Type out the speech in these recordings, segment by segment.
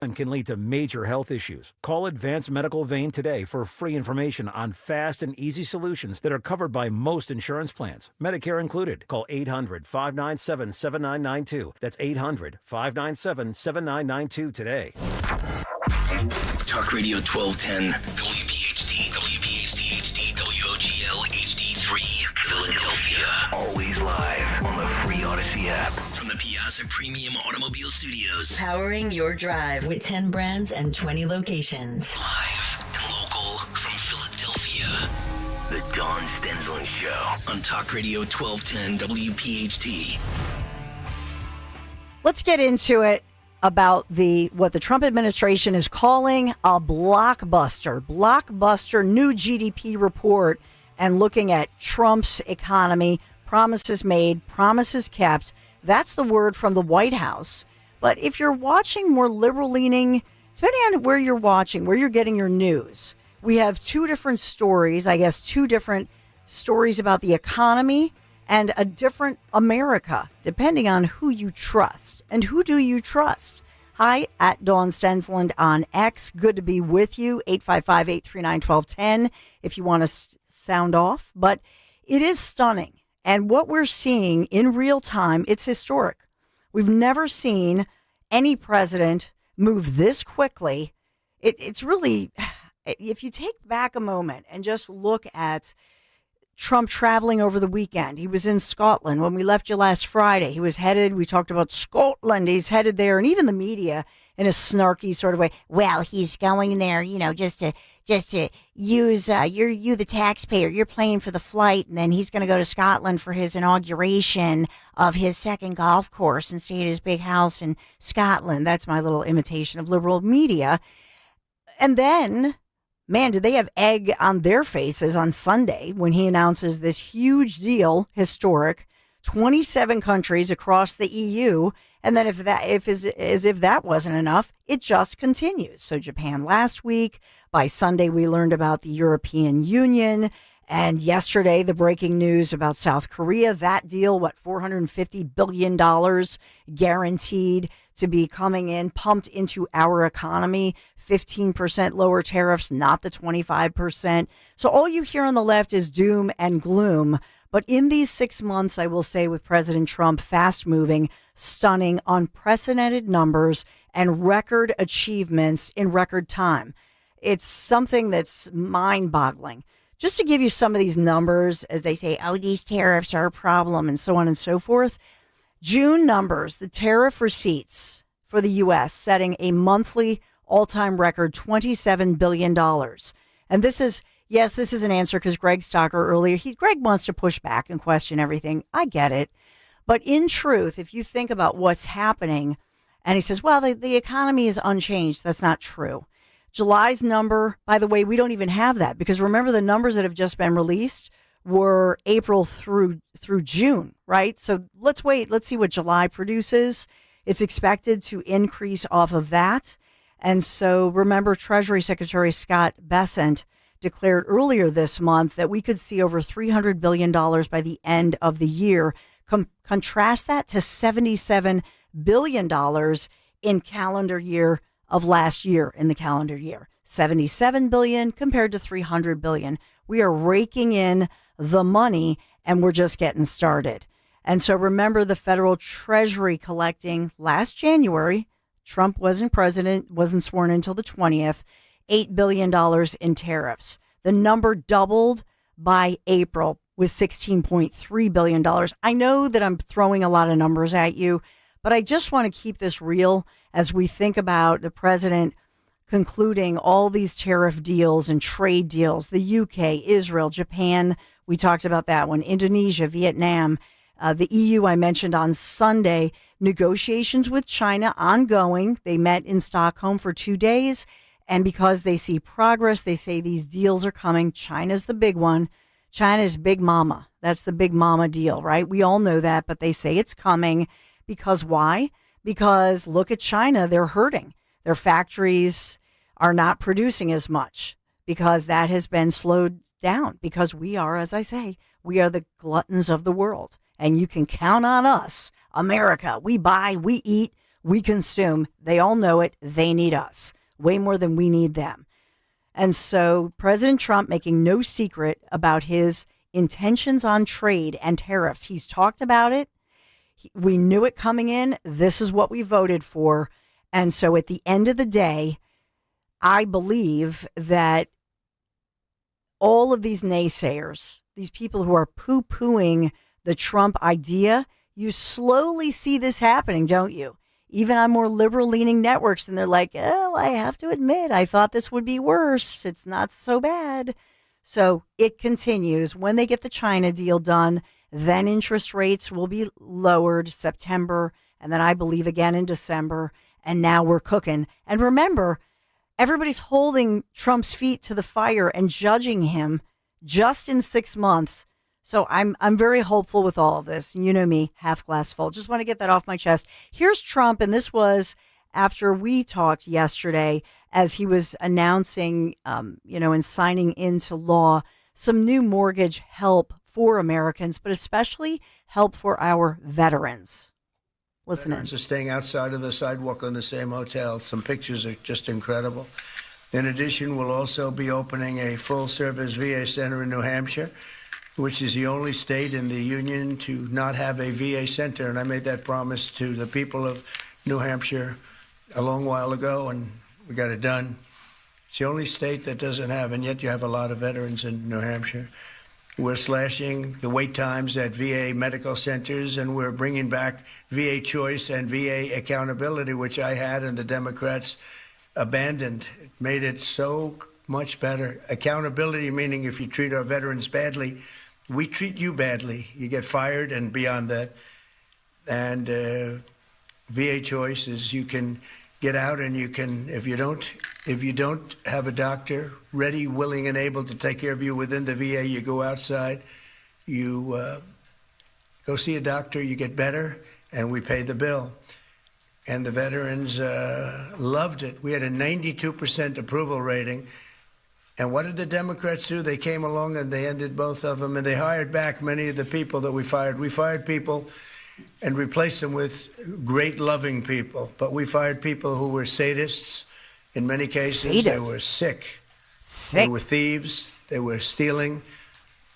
and can lead to major health issues. Call Advanced Medical Vein today for free information on fast and easy solutions that are covered by most insurance plans, Medicare included. Call 800-597-7992. That's 800-597-7992 today. Talk Radio 1210, WPHT, WPHT HD, WOGL HD3, Philadelphia. Always live on the free Odyssey app. From the Piazza Premium Automobile Studios. Powering your drive with 10 brands and 20 locations. Live and local from Philadelphia. The Dawn Stensland Show on Talk Radio 1210, WPHT. Let's get into it about what the Trump administration is calling a blockbuster new GDP report, and looking at Trump's economy, promises made, promises kept. That's the word from the White House. But if you're watching more liberal leaning, depending on where you're watching, where you're getting your news, we have two different stories about the economy and a different America, depending on who you trust. And who do you trust? Hi, at Dawn Stensland on X. Good to be with you. 855-839-1210 if you want to sound off. But it is stunning. And what we're seeing in real time, it's historic. We've never seen any president move this quickly. It's really, if you take back a moment and just look at Trump traveling over the weekend. He was in Scotland when we left you last Friday. We talked about Scotland. He's headed there. And even the media in a snarky sort of way. Well, he's going there, just to use, you the taxpayer, you're paying for the flight. And then he's going to go to Scotland for his inauguration of his second golf course and stay at his big house in Scotland. That's my little imitation of liberal media. And then, man, did they have egg on their faces on Sunday when he announces this huge deal, historic, 27 countries across the EU. And then as if that wasn't enough, it just continues. So Japan last week, by Sunday, we learned about the European Union. And yesterday, the breaking news about South Korea, that deal, $450 billion guaranteed to be coming in, pumped into our economy, 15% lower tariffs, not the 25%. So all you hear on the left is doom and gloom. But in these 6 months, I will say with President Trump, fast moving, stunning, unprecedented numbers and record achievements in record time. It's something that's mind boggling. Just to give you some of these numbers, as they say, oh, these tariffs are a problem and so on and so forth. June numbers, the tariff receipts for the U.S. setting a monthly all-time record, $27 billion. And this is an answer because Greg Stocker earlier, Greg wants to push back and question everything. I get it. But in truth, if you think about what's happening, and he says, well, the economy is unchanged. That's not true. July's number, by the way, we don't even have that because remember the numbers that have just been released were April through June, right? So let's wait. Let's see what July produces. It's expected to increase off of that. And so remember, Treasury Secretary Scott Bessent declared earlier this month that we could see over $300 billion by the end of the year. Contrast that to $77 billion in calendar year of last year in the calendar year. 77 billion compared to 300 billion. We are raking in the money and we're just getting started. And so remember the federal treasury collecting last January, Trump wasn't president, wasn't sworn until the 20th, $8 billion in tariffs. The number doubled by April with $16.3 billion. I know that I'm throwing a lot of numbers at you, but I just want to keep this real as we think about the president concluding all these tariff deals and trade deals, the UK, Israel, Japan. We talked about that one, Indonesia, Vietnam, the EU I mentioned on Sunday, negotiations with China ongoing. They met in Stockholm for 2 days. And because they see progress, they say these deals are coming. China's the big one. China's big mama. That's the big mama deal, right? We all know that, but they say it's coming. Because why? Because look at China, they're hurting. Their factories are not producing as much because that has been slowed down because we are, as I say, we are the gluttons of the world. And you can count on us, America. We buy, we eat, we consume. They all know it. They need us way more than we need them. And so President Trump making no secret about his intentions on trade and tariffs. He's talked about it. We knew it coming in. This is what we voted for. And so at the end of the day, I believe that all of these naysayers, these people who are poo-pooing the Trump idea, you slowly see this happening, don't you? Even on more liberal-leaning networks, and they're like, oh, I have to admit, I thought this would be worse. It's not so bad. So it continues. When they get the China deal done, then interest rates will be lowered September, and then I believe again in December, and now we're cooking. And remember, everybody's holding Trump's feet to the fire and judging him just in 6 months. So I'm very hopeful with all of this. And you know me, half glass full. Just want to get that off my chest. Here's Trump, and this was after we talked yesterday as he was announcing, and signing into law some new mortgage help for Americans, but especially help for our veterans. Listen in. Veterans are staying outside of the sidewalk on the same hotel. Some pictures are just incredible. In addition, we'll also be opening a full-service VA center in New Hampshire, which is the only state in the union to not have a VA center. And I made that promise to the people of New Hampshire a long while ago, and we got it done. It's the only state that doesn't have, and yet you have a lot of veterans in New Hampshire. We're slashing the wait times at VA medical centers, and we're bringing back VA choice and VA accountability, which I had and the Democrats abandoned. It made it so much better. Accountability, meaning if you treat our veterans badly, we treat you badly. You get fired and beyond that. And VA choice is you can get out and you can, if you don't have a doctor ready, willing, and able to take care of you within the VA, you go outside, you go see a doctor, you get better, and we pay the bill. And the veterans loved it. We had a 92% approval rating. And what did the Democrats do? They came along and they ended both of them, and they hired back many of the people that we fired. We fired people and replaced them with great, loving people. But we fired people who were sadists. In many cases, they were sick. They were thieves. They were stealing.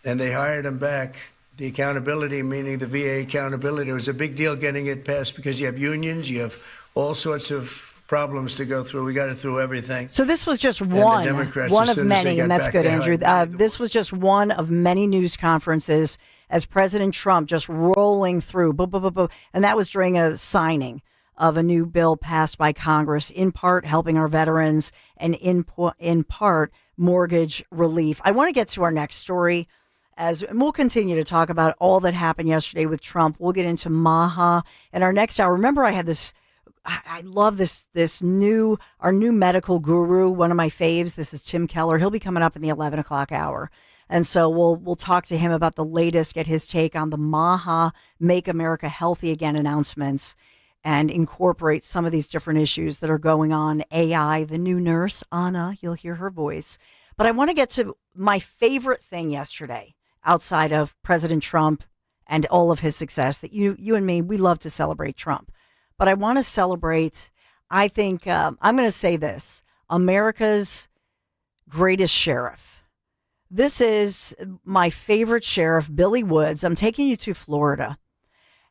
And they hired them back. The accountability, meaning the VA accountability, it was a big deal getting it passed because you have unions, you have all sorts of problems to go through. We got it through everything. So this was just one of many, and that's good, Andrew. This was just one of many news conferences as President Trump just rolling through, and that was during a signing of a new bill passed by Congress, in part helping our veterans and in part mortgage relief. I want to get to our next story, and we'll continue to talk about all that happened yesterday with Trump. We'll get into MAHA in our next hour. Remember, I had this. I love our new medical guru, one of my faves. This is Tim Keller. He'll be coming up in the 11 o'clock hour. And so we'll talk to him about the latest, get his take on the MAHA, Make America Healthy Again announcements, and incorporate some of these different issues that are going on. AI, the new nurse, Anna, you'll hear her voice. But I want to get to my favorite thing yesterday, outside of President Trump and all of his success, that you and me, we love to celebrate Trump. But I want to celebrate, I think, I'm going to say this, America's greatest sheriff. This is my favorite sheriff, Billy Woods. I'm taking you to Florida,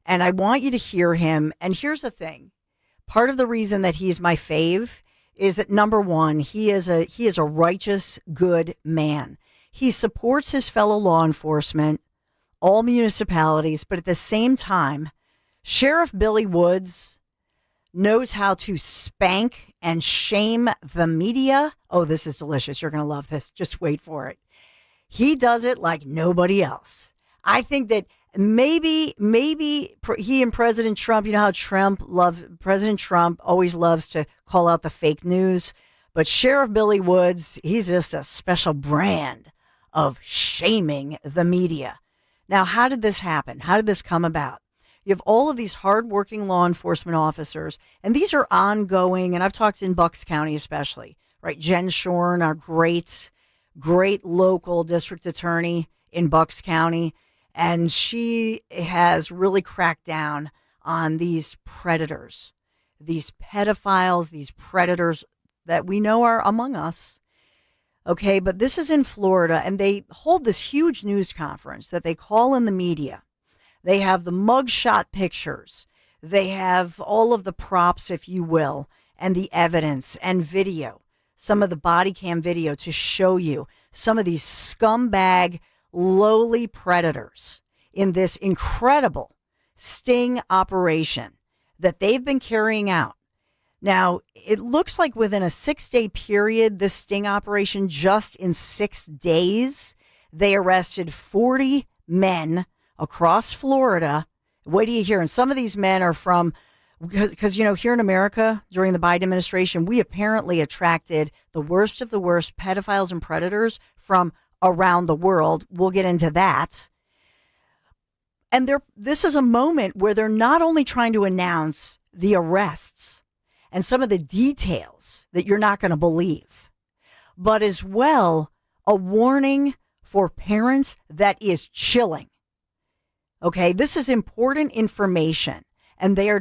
and I want you to hear him. And here's the thing. Part of the reason that he's my fave is that, number one, he is a righteous, good man. He supports his fellow law enforcement, all municipalities, but at the same time, Sheriff Billy Woods knows how to spank and shame the media. Oh, this is delicious. You're going to love this. Just wait for it. He does it like nobody else. I think that maybe he and President Trump, you know how President Trump always loves to call out the fake news, but Sheriff Billy Woods, he's just a special brand of shaming the media. Now, how did this happen? How did this come about? You have all of these hardworking law enforcement officers, and these are ongoing, and I've talked in Bucks County especially, right? Jen Shorn, our great local district attorney in Bucks County, and she has really cracked down on these predators, these pedophiles, these predators that we know are among us. Okay, but this is in Florida, and they hold this huge news conference that they call in the media. They have the mugshot pictures. They have all of the props, if you will, and the evidence and video, some of the body cam video to show you some of these scumbag, lowly predators in this incredible sting operation that they've been carrying out. Now, it looks like within a 6-day period, this sting operation, just in 6 days, they arrested 40 men across Florida. Wait till you hear. And some of these men are from, because, you know, here in America, during the Biden administration, we apparently attracted the worst of the worst pedophiles and predators from around the world. We'll get into that. And this is a moment where they're not only trying to announce the arrests and some of the details that you're not going to believe, but as well a warning for parents that is chilling. Okay, this is important information, and they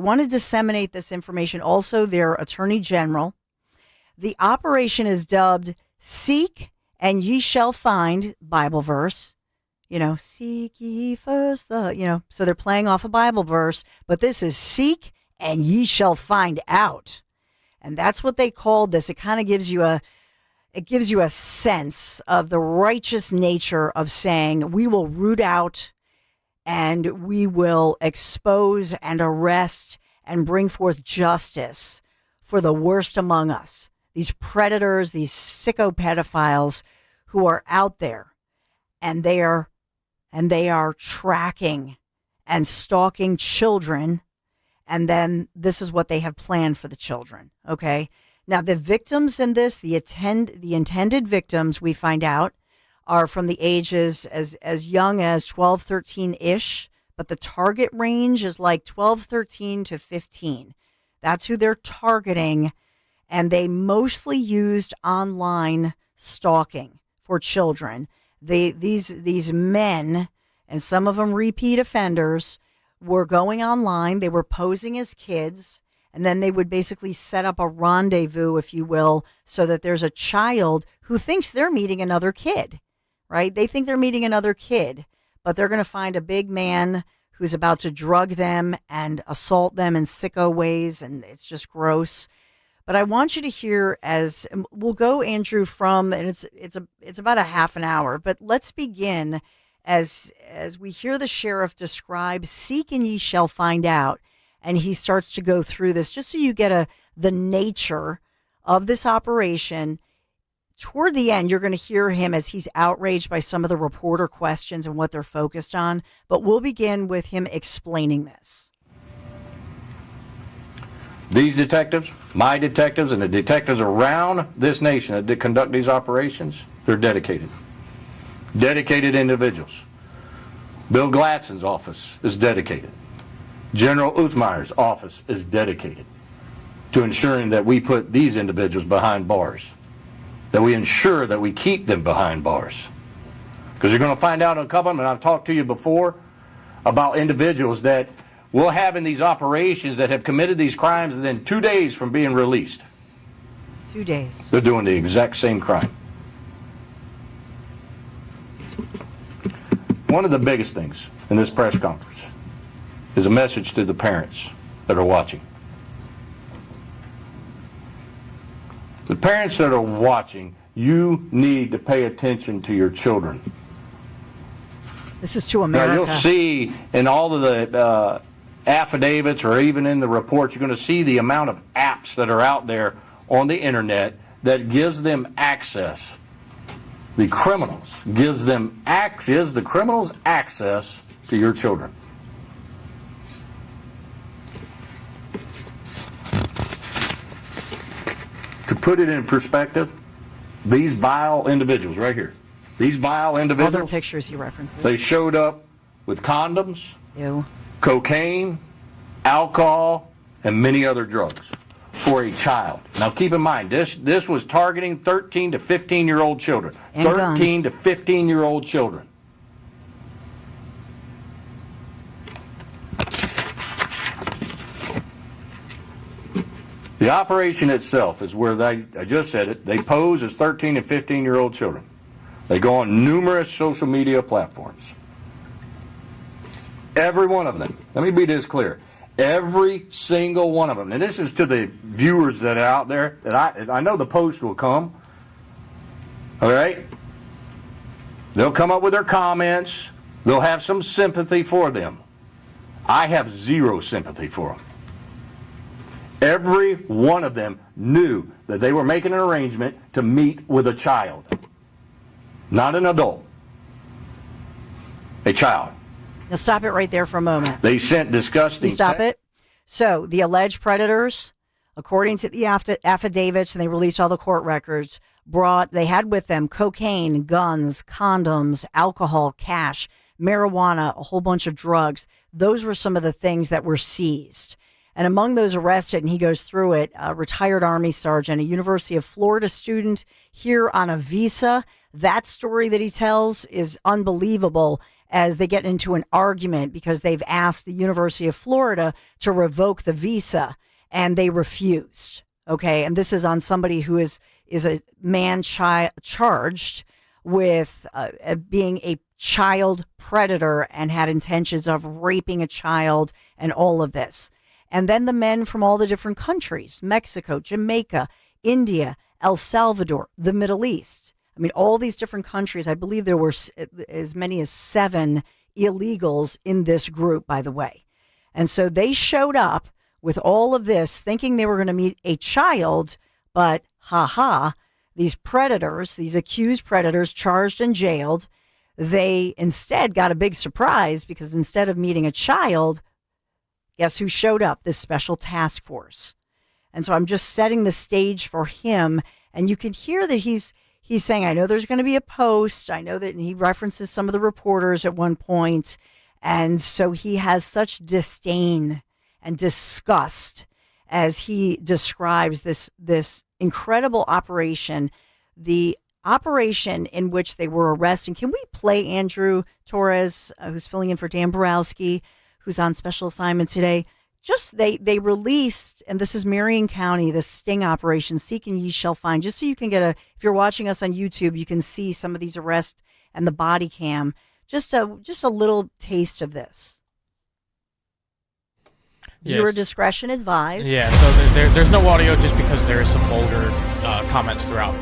want to disseminate this information. Also, their attorney general. The operation is dubbed "Seek and Ye Shall Find" Bible verse. You know, seek ye first so they're playing off a Bible verse, but this is "Seek and ye shall find out." And that's what they called this. It kind of gives you a sense of the righteous nature of saying, we will root out and we will expose and arrest and bring forth justice for the worst among us. These predators, these sicko pedophiles who are out there, and they are tracking and stalking children. And then this is what they have planned for the children. Okay. Now, the victims in this, the intended victims, we find out, are from the ages as young as 12, 13-ish, but the target range is like 12, 13 to 15. That's who they're targeting. And they mostly used online stalking for children. These men, and some of them repeat offenders, were going online. They were posing as kids, and then they would basically set up a rendezvous, if you will, so that there's a child who thinks they're meeting another kid, right? They think they're meeting another kid, but they're going to find a big man who's about to drug them and assault them in sicko ways, and it's just gross. But I want you to hear, as we'll go, Andrew, from, and it's about a half an hour, but let's begin as we hear the sheriff describe "Seek and ye shall find out," and he starts to go through this, just so you get the nature of this operation. Toward the end, you're going to hear him as he's outraged by some of the reporter questions and what they're focused on, but we'll begin with him explaining this. These detectives, my detectives, and the detectives around this nation that conduct these operations, they're dedicated. Dedicated individuals. Bill Gladson's office is dedicated. General Uthmeyer's office is dedicated to ensuring that we put these individuals behind bars, that we ensure that we keep them behind bars. Because you're going to find out in a couple of them, and I've talked to you before about individuals that we'll have in these operations that have committed these crimes within 2 days from being released. 2 days. They're doing the exact same crime. One of the biggest things in this press conference is a message to the parents that are watching. The parents that are watching, you need to pay attention to your children. This is to America. Now, you'll see in all of the affidavits, or even in the reports, you're going to see the amount of apps that are out there on the internet that gives them access. The criminals gives the criminals access to your children. To put it in perspective, these vile individuals right here, Other pictures he references. They showed up with condoms, Ew. cocaine, alcohol, and many other drugs for a child. Now keep in mind, this was targeting 13 to 15-year-old children. And 13 guns. to 15-year-old children. The operation itself is where I just said it, they pose as 13 and 15-year-old children. They go on numerous social media platforms. Every one of them. Let me be this clear. Every single one of them. And this is to the viewers that are out there, that I know the post will come. All right? They'll come up with their comments. They'll have some sympathy for them. I have zero sympathy for them. Every one of them knew that they were making an arrangement to meet with a child. Not an adult. A child. Now stop it right there for a moment. They sent disgusting... Stop it. So the alleged predators, according to the affidavits, and they released all the court records, they had with them cocaine, guns, condoms, alcohol, cash, marijuana, a whole bunch of drugs. Those were some of the things that were seized. And among those arrested, and he goes through it, a retired Army sergeant, a University of Florida student here on a visa. That story that he tells is unbelievable, as they get into an argument because they've asked the University of Florida to revoke the visa, and they refused. Okay, and this is on somebody who is a man charged with being a child predator and had intentions of raping a child and all of this. And then the men from all the different countries, Mexico, Jamaica, India, El Salvador, the Middle East. I mean, all these different countries. I believe there were as many as 7 illegals in this group, by the way. And so they showed up with all of this thinking they were going to meet a child, but these predators, these accused predators charged and jailed, they instead got a big surprise because instead of meeting a child, guess who showed up? This special task force. And so I'm just setting the stage for him. And you can hear that he's saying, I know there's going to be a post. I know that, and he references some of the reporters at one point. And so he has such disdain and disgust as he describes this incredible operation, the operation in which they were arresting. Can we play Andrew Torres, who's filling in for Dan Borowski, who's on special assignment today? Just they released, and this is Marion County, the sting operation, Seek and Ye Shall Find, just so you can get if you're watching us on YouTube, you can see some of these arrests and the body cam. Just a little taste of this. Yes. Viewer discretion advised. Yeah, so there's no audio just because there is some vulgar comments throughout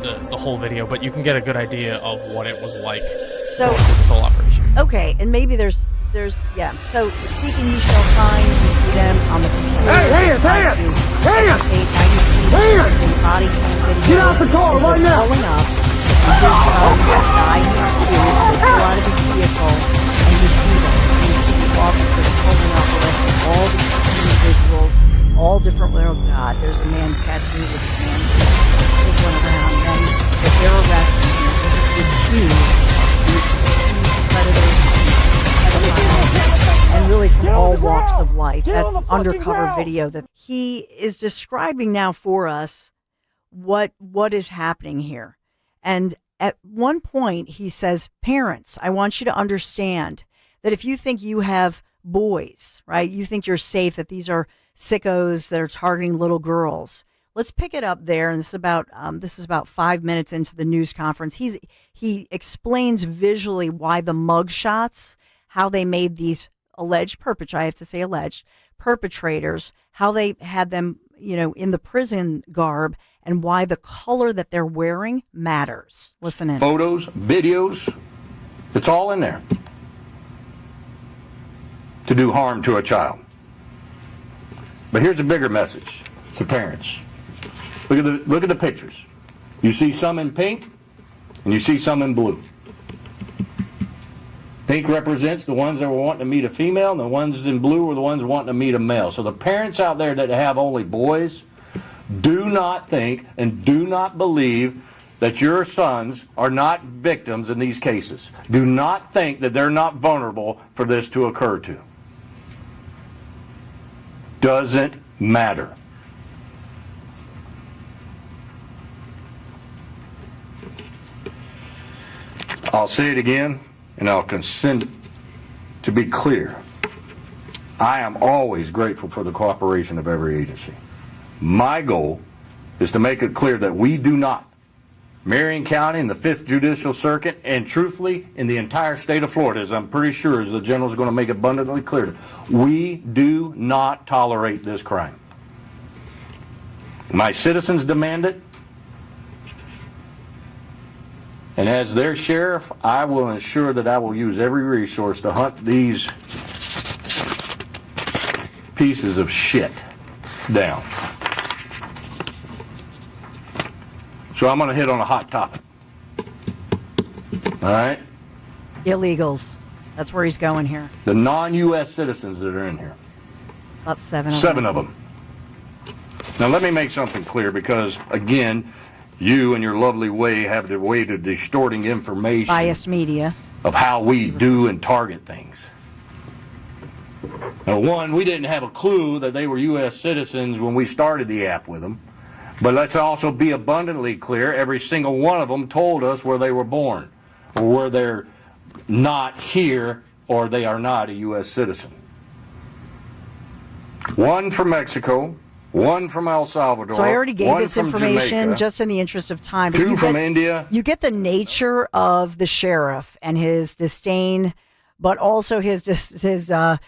the whole video, but you can get a good idea of what it was like So this whole operation. Okay, and maybe there's yeah. So Seek and Ye Shall Find. You see them on the computer. Hands! Body cam video. Get out the car right now! Pulling up. And there's a guy who's pull out of his vehicle, and you see them. You see the officers pulling up, arresting all these individuals, all different. Oh God, there's a man tattooed with his hand. There's one around. Then if they're arresting him, the accused predators. And really from all walks of life. That's the undercover video that he is describing now for us what is happening here. And at one point he says, parents, I want you to understand that if you think you have boys, right, you think you're safe, that these are sickos that are targeting little girls. Let's pick it up there. And this is about 5 minutes into the news conference. He explains visually why the mug shots, how they made these alleged perpetrators, how they had them, in the prison garb, and why the color that they're wearing matters. Listen in. Photos, videos, it's all in there to do harm to a child. But here's a bigger message to parents. Look at the pictures. You see some in pink, and you see some in blue. Pink represents the ones that were wanting to meet a female, and the ones in blue were the ones wanting to meet a male. So the parents out there that have only boys, do not think and do not believe that your sons are not victims in these cases. Do not think that they're not vulnerable for this to occur to. Doesn't matter. I'll say it again, and I'll consent to be clear. I am always grateful for the cooperation of every agency. My goal is to make it clear that we do not, Marion County and the 5th Judicial Circuit, and truthfully, in the entire state of Florida, as I'm pretty sure as the General is going to make abundantly clear, we do not tolerate this crime. My citizens demand it, and as their sheriff, I will ensure that I will use every resource to hunt these pieces of shit down. So I'm going to hit on a hot topic. All right? Illegals. That's where he's going here. The non-U.S. citizens that are in here. About 7 of them. 7 of them. Now let me make something clear, because, again, you and your lovely way have the way to distorting information. Biased media. Of how we do and target things. Now, one, we didn't have a clue that they were U.S. citizens when we started the app with them. But let's also be abundantly clear, every single one of them told us where they were born, or where they're not here, or they are not a U.S. citizen. One from Mexico, one from El Salvador. So I already gave one this from information Jamaica, just in the interest of time. But 2 from India. You get the nature of the sheriff and his disdain, but also his that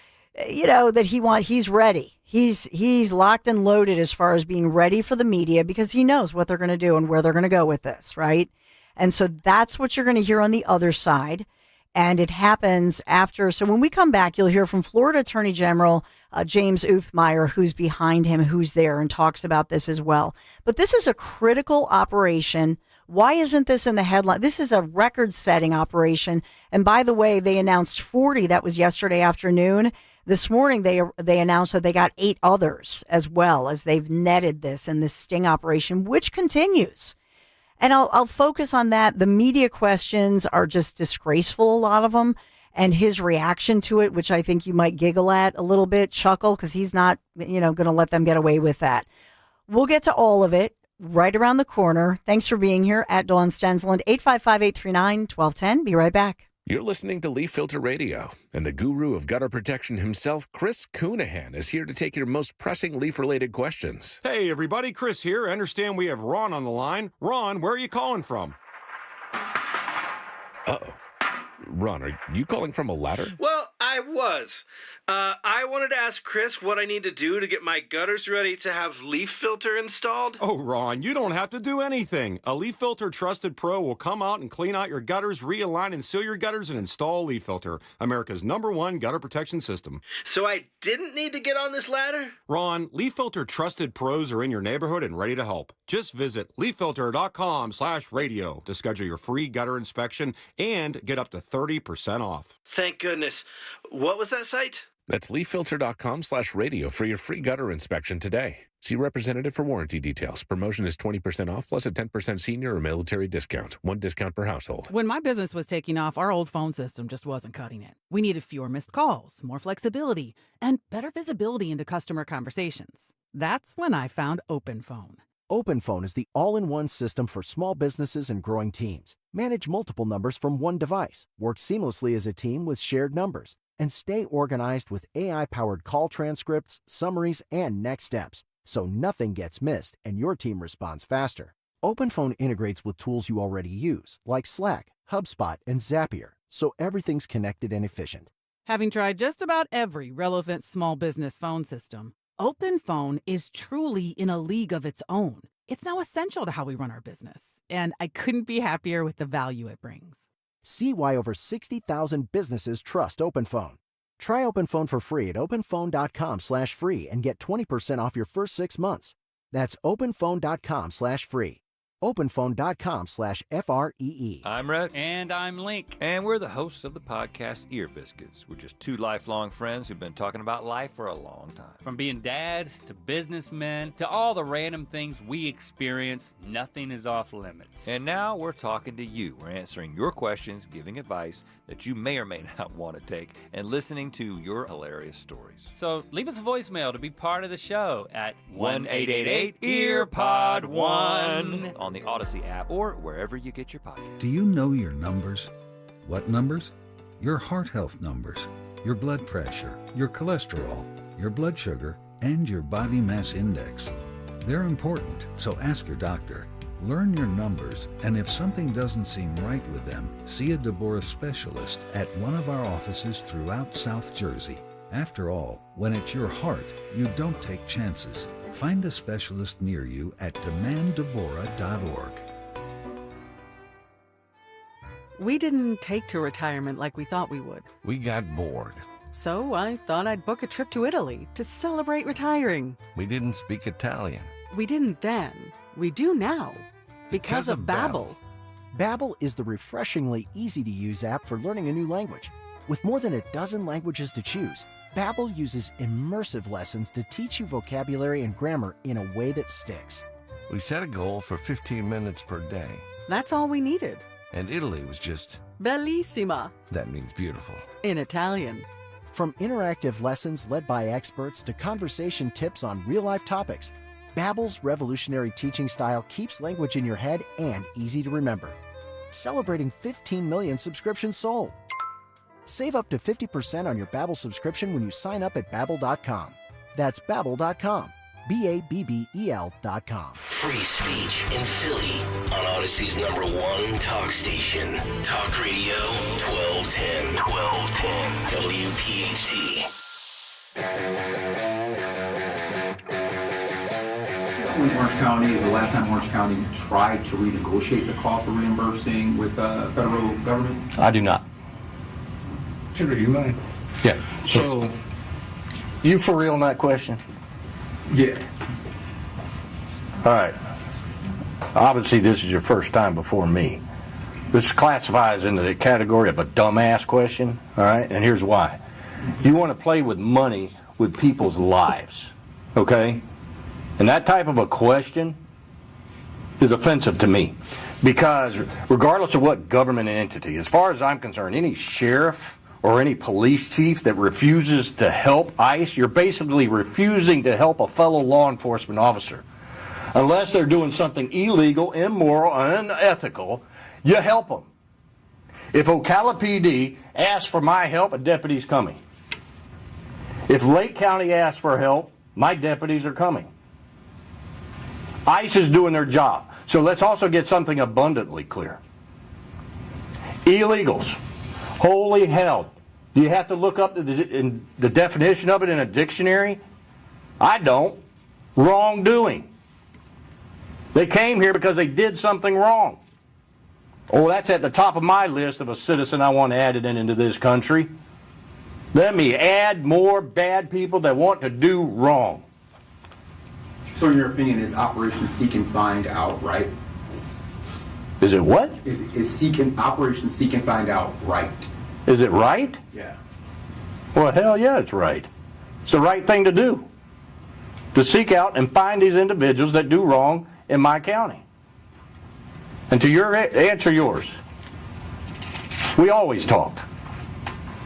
he's ready. He's locked and loaded as far as being ready for the media, because he knows what they're going to do and where they're going to go with this, right? And so that's what you're going to hear on the other side. And it happens after. So when we come back, you'll hear from Florida Attorney General James Uthmeyer, who's behind him, who's there, and talks about this as well. But this is a critical operation. Why isn't this in the headline? This is a record-setting operation. And by the way, they announced 40. That was yesterday afternoon. This morning, they announced that they got 8 others as well, as they've netted this in this sting operation, which continues. And I'll focus on that. The media questions are just disgraceful, a lot of them, and his reaction to it, which I think you might giggle at a little bit, chuckle, because he's not, going to let them get away with that. We'll get to all of it right around the corner. Thanks for being here at Dawn Stensland, 855-839-1210. Be right back. You're listening to Leaf Filter Radio, and the guru of gutter protection himself, Chris Coonahan, is here to take your most pressing leaf-related questions. Hey, everybody, Chris here. I understand we have Ron on the line. Ron, where are you calling from? Uh-oh. Ron, are you calling from a ladder? Well, I was. I wanted to ask Chris what I need to do to get my gutters ready to have leaf filter installed. Oh, Ron, you don't have to do anything. A Leaf Filter Trusted Pro will come out and clean out your gutters, realign and seal your gutters, and install Leaf Filter, America's #1 gutter protection system. So I didn't need to get on this ladder? Ron, Leaf Filter Trusted Pros are in your neighborhood and ready to help. Just visit leaffilter.com/radio to schedule your free gutter inspection and get up to 30% off. Thank goodness. What was that site? That's leaffilter.com/radio for your free gutter inspection today. See representative for warranty details. Promotion is 20% off plus a 10% senior or military discount. 1 discount per household. When my business was taking off, our old phone system just wasn't cutting it. We needed fewer missed calls, more flexibility, and better visibility into customer conversations. That's when I found OpenPhone. OpenPhone is the all-in-one system for small businesses and growing teams. Manage multiple numbers from one device, work seamlessly as a team with shared numbers, and stay organized with AI-powered call transcripts, summaries, and next steps, so nothing gets missed and your team responds faster. OpenPhone integrates with tools you already use, like Slack, HubSpot, and Zapier, so everything's connected and efficient. Having tried just about every relevant small business phone system, OpenPhone is truly in a league of its own. It's now essential to how we run our business, and I couldn't be happier with the value it brings. See why over 60,000 businesses trust OpenPhone. Try OpenPhone for free at openphone.com/free and get 20% off your first 6 months. That's openphone.com/free. openphone.com/FREE. I'm Rhett. And I'm Link. And we're the hosts of the podcast Ear Biscuits. We're just 2 lifelong friends who've been talking about life for a long time. From being dads to businessmen to all the random things we experience, nothing is off limits. And now we're talking to you. We're answering your questions, giving advice that you may or may not want to take, and listening to your hilarious stories. So leave us a voicemail to be part of the show at 1-888-EARPOD1 on the Odyssey app or wherever you get your podcast. Do you know your numbers? What numbers? Your heart health numbers, your blood pressure, your cholesterol, your blood sugar, and your body mass index. They're important, so ask your doctor. Learn your numbers, and if something doesn't seem right with them, see a Deborah specialist at one of our offices throughout South Jersey. After all, when it's your heart, you don't take chances. Find a specialist near you at demanddeborah.org. We didn't take to retirement like we thought we would. We got bored. So I thought I'd book a trip to Italy to celebrate retiring. We didn't speak Italian. We didn't then. We do now. Because of Babbel. Babbel is the refreshingly easy-to-use app for learning a new language. With more than a dozen languages to choose, Babbel uses immersive lessons to teach you vocabulary and grammar in a way that sticks. We set a goal for 15 minutes per day. That's all we needed. And Italy was just... Bellissima. That means beautiful. In Italian. From interactive lessons led by experts to conversation tips on real-life topics, Babbel's revolutionary teaching style keeps language in your head and easy to remember. Celebrating 15 million subscriptions sold. Save up to 50% on your Babbel subscription when you sign up at Babbel.com. That's Babbel.com. Babbel.com. Free speech in Philly on Odyssey's #1 talk station. Talk Radio 1210. WPHT. When Orange County, the last time Orange County tried to renegotiate the cost of reimbursing with the federal government? I do not. Should you mind? Yeah. So, you for real on that question? Yeah. All right. Obviously, this is your first time before me. This classifies into the category of a dumbass question, all right? And here's why. You want to play with money with people's lives, okay? And that type of a question is offensive to me. Because regardless of what government entity, as far as I'm concerned, any sheriff or any police chief that refuses to help ICE, you're basically refusing to help a fellow law enforcement officer. Unless they're doing something illegal, immoral, unethical, you help them. If Ocala PD asks for my help, a deputy's coming. If Lake County asks for help, my deputies are coming. ICE is doing their job. So let's also get something abundantly clear. Illegals. Holy hell. Do you have to look up the definition of it in a dictionary? I don't. Wrongdoing. They came here because they did something wrong. Oh, that's at the top of my list of a citizen I want added into this country. Let me add more bad people that want to do wrong. So in your opinion, is Operation Seek and Find Out right? Is it what? Is Operation Seek and Find Out right? Is it right? Yeah. Well, hell yeah, it's right. It's the right thing to do. To seek out and find these individuals that do wrong in my county. And to answer yours, we always talked.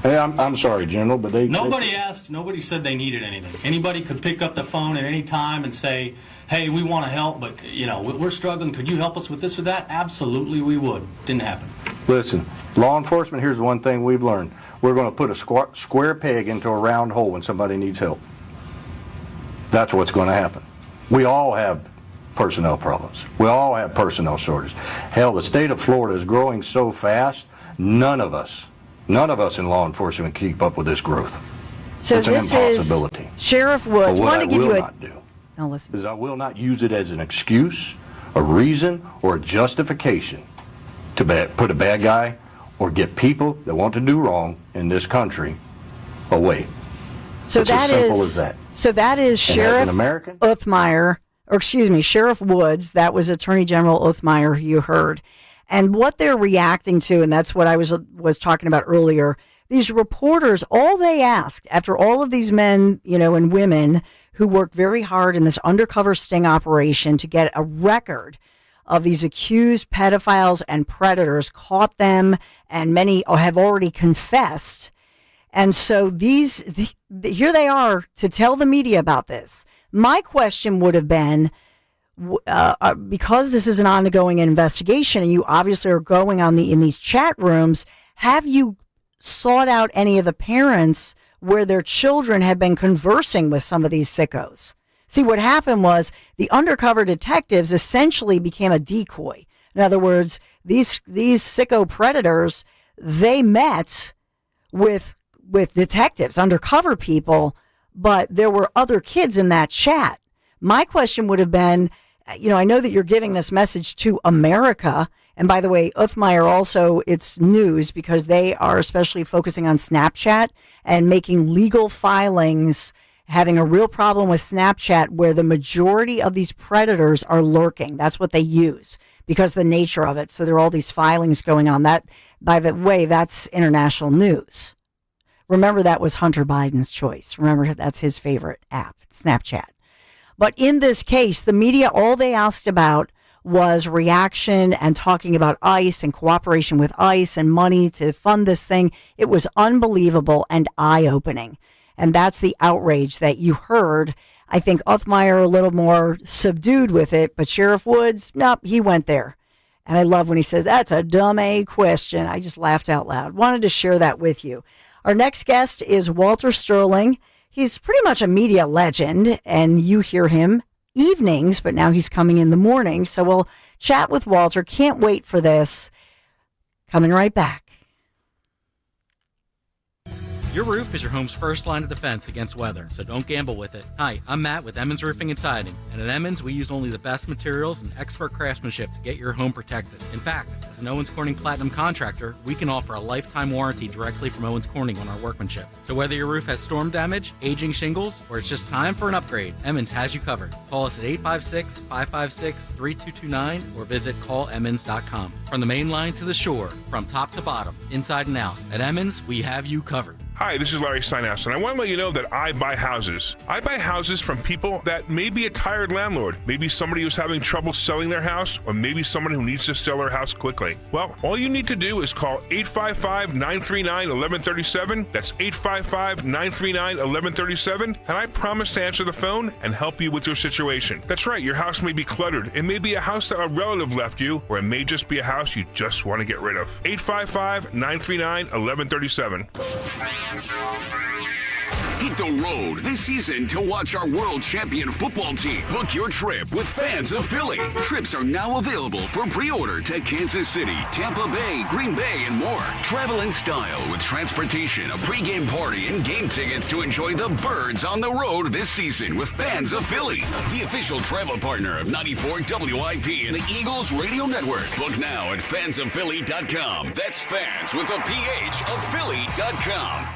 Hey, I'm sorry, General, but Nobody asked, nobody said they needed anything. Anybody could pick up the phone at any time and say, hey, we want to help, but, we're struggling. Could you help us with this or that? Absolutely, we would. Didn't happen. Listen, law enforcement, here's one thing we've learned. We're going to put a square peg into a round hole when somebody needs help. That's what's going to happen. We all have personnel problems. We all have personnel shortages. Hell, the state of Florida is growing so fast, none of us in law enforcement can keep up with this growth. So it's this an impossibility. Is Sheriff Woods. But what I will not do now listen. is I will not use it as an excuse, a reason, or a justification to put a bad guy or get people that want to do wrong in this country away. So it's as simple as that. So that is Sheriff Uthmeyer, or excuse me, Sheriff Woods. That was Attorney General Uthmeyer, who you heard. And what they're reacting to, and that's what I was talking about earlier, these reporters, all they asked after all of these men, and women who worked very hard in this undercover sting operation to get a record of these accused pedophiles and predators, caught them, and many have already confessed. And so here they are to tell the media about this. My question would have been, because this is an ongoing investigation and you obviously are going on in these chat rooms, have you sought out any of the parents where their children have been conversing with some of these sickos, See, what happened was the undercover detectives essentially became a decoy. In other words, these sicko predators, they met with detectives, undercover people, but there were other kids in that chat. My question would have been, I know that you're giving this message to America. And by the way, Uthmeier also, it's news because they are especially focusing on Snapchat and making legal filings, having a real problem with Snapchat where the majority of these predators are lurking. That's what they use because of the nature of it. So there are all these filings going on. That, by the way, that's international news. Remember, that was Hunter Biden's choice. Remember, that's his favorite app, Snapchat. But in this case, the media, all they asked about was reaction and talking about ICE and cooperation with ICE and money to fund this thing. It was unbelievable and eye-opening. And that's the outrage that you heard. I think Uthmeier a little more subdued with it, but Sheriff Woods, nope, he went there. And I love when he says, that's a dumb A question. I just laughed out loud. Wanted to share that with you. Our next guest is Walter Sterling. He's pretty much a media legend, and you hear him evenings, but now he's coming in the morning. So we'll chat with Walter. Can't wait for this. Coming right back. Your roof is your home's first line of defense against weather, so don't gamble with it. Hi, I'm Matt with Emmons Roofing and Siding, and at Emmons, we use only the best materials and expert craftsmanship to get your home protected. In fact, as an Owens Corning Platinum contractor, we can offer a lifetime warranty directly from Owens Corning on our workmanship. So whether your roof has storm damage, aging shingles, or it's just time for an upgrade, Emmons has you covered. Call us at 856-556-3229 or visit callemmons.com. From the main line to the shore, from top to bottom, inside and out, at Emmons, we have you covered. Hi, this is Larry Steinhaus, and I want to let you know that I buy houses. I buy houses from people that may be a tired landlord, maybe somebody who's having trouble selling their house, or maybe someone who needs to sell their house quickly. Well, all you need to do is call 855-939-1137. That's 855-939-1137, and I promise to answer the phone and help you with your situation. That's right, your house may be cluttered. It may be a house that a relative left you, or it may just be a house you just want to get rid of. 855-939-1137. Hit the road this season to watch our world champion football team. Book your trip with Fans of Philly. Trips are now available for pre-order to Kansas City, Tampa Bay, Green Bay, and more. Travel in style with transportation, a pregame party, and game tickets to enjoy the Birds on the road this season with Fans of Philly, the official travel partner of 94 WIP and the Eagles Radio Network. Book now at fansofphilly.com. That's fans with a PH of Philly.com.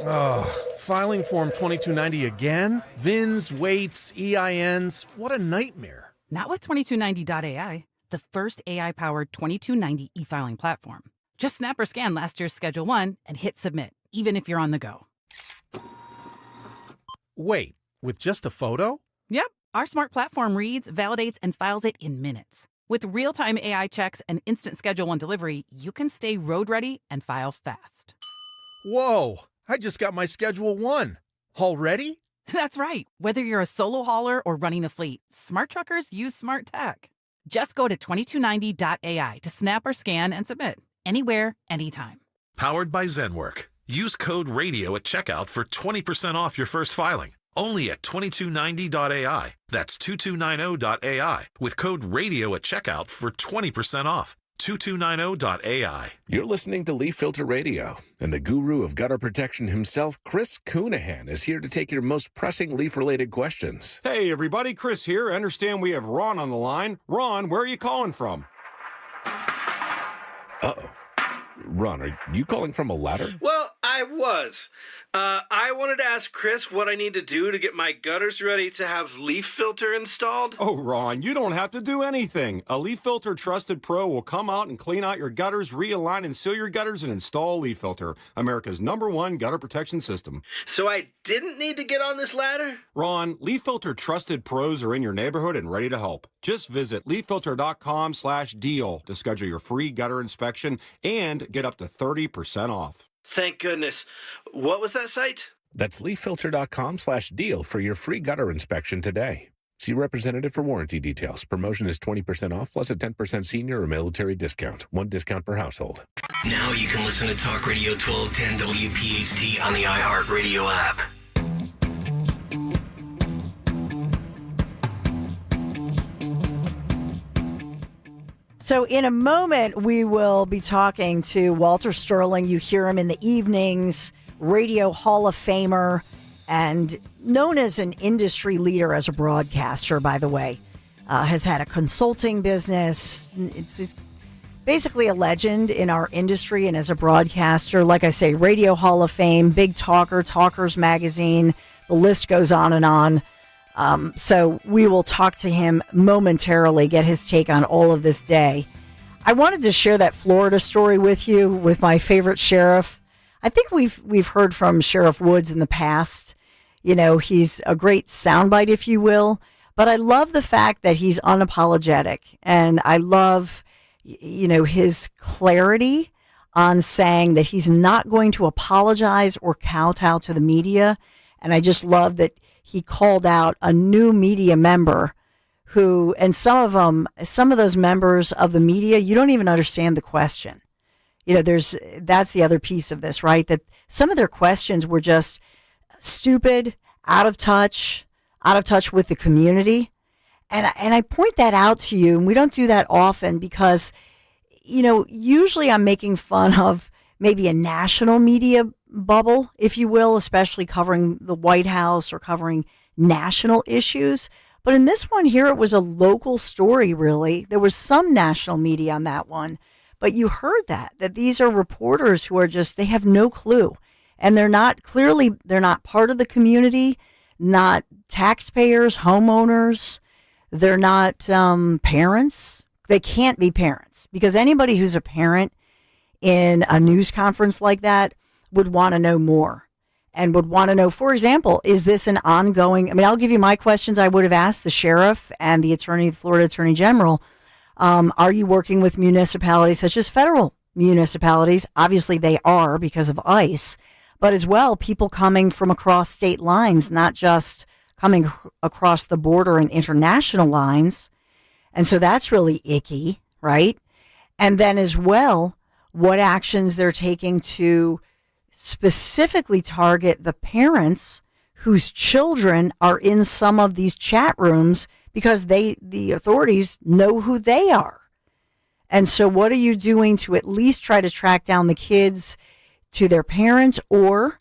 Oh, filing Form 2290 again? VINs, weights, EINs. What a nightmare. Not with 2290.ai, the first AI-powered 2290 e-filing platform. Just snap or scan last year's Schedule 1 and hit submit, even if you're on the go. Wait, with just a photo? Yep. Our smart platform reads, validates, and files it in minutes. With real-time AI checks and instant Schedule 1 delivery, you can stay road ready and file fast. Whoa, I just got my Schedule 1. Already? That's right. Whether you're a solo hauler or running a fleet, smart truckers use smart tech. Just go to 2290.ai to snap or scan and submit. Anywhere, anytime. Powered by ZenWork. Use code RADIO at checkout for 20% off your first filing. Only at 2290.ai. That's 2290.ai. With code RADIO at checkout for 20% off. 2290.ai. You're listening to Leaf Filter Radio, and the guru of gutter protection himself, Chris Coonahan, is here to take your most pressing leaf-related questions. Hey, everybody, Chris here. I understand we have Ron on the line. Ron, where are you calling from? Uh-oh. Ron, are you calling from a ladder? Well, I was. I wanted to ask Chris what I need to do to get my gutters ready to have leaf filter installed. Oh, Ron, you don't have to do anything. A Leaf Filter Trusted Pro will come out and clean out your gutters, realign and seal your gutters, and install Leaf Filter, America's #1 gutter protection system. So I didn't need to get on this ladder? Ron, Leaf Filter Trusted Pros are in your neighborhood and ready to help. Just visit leaffilter.com/deal to schedule your free gutter inspection and get up to 30% off. Thank goodness. What was that site? That's leaffilter.com/deal for your free gutter inspection today. See representative for warranty details. Promotion is 20% off plus a 10% senior or military discount. One discount per household. Now you can listen to Talk Radio 1210 WPHT on the iHeartRadio app. So in a moment, we will be talking to Walter Sterling. You hear him in the evenings, Radio Hall of Famer, and known as an industry leader as a broadcaster, by the way. Has had a consulting business. It's just basically a legend in our industry and as a broadcaster. Like I say, Radio Hall of Fame, big talker, Talkers Magazine. The list goes on and on. So we will talk to him momentarily, get his take on all of this day. I wanted to share that Florida story with you with my favorite sheriff. I think we've heard from Sheriff Woods in the past. You know, he's a great soundbite, if you will. But I love the fact that he's unapologetic. And I love, you know, his clarity on saying that he's not going to apologize or kowtow to the media. And I just love that he called out a new media member who, and some of those members of the media, you don't even understand the question. You know, that's the other piece of this, right? That some of their questions were just stupid, out of touch with the community. And I point that out to you, and we don't do that often because, you know, usually I'm making fun of maybe a national media bubble, if you will, especially covering the White House or covering national issues. But in this one here, it was a local story, really. There was some national media on that one. But you heard that these are reporters who are just, they have no clue. And they're not part of the community, not taxpayers, homeowners. They're not parents. They can't be parents because anybody who's a parent in a news conference like that would want to know more and would want to know, for example, is this an ongoing, I mean, I'll give you my questions I would have asked the sheriff and the Florida Attorney General. Are you working with municipalities such as federal municipalities? Obviously they are because of ICE, but as well, people coming from across state lines, not just coming across the border and international lines. And so that's really icky, right? And then as well, what actions they're taking to specifically target the parents whose children are in some of these chat rooms because the authorities know who they are. And so what are you doing to at least try to track down the kids to their parents or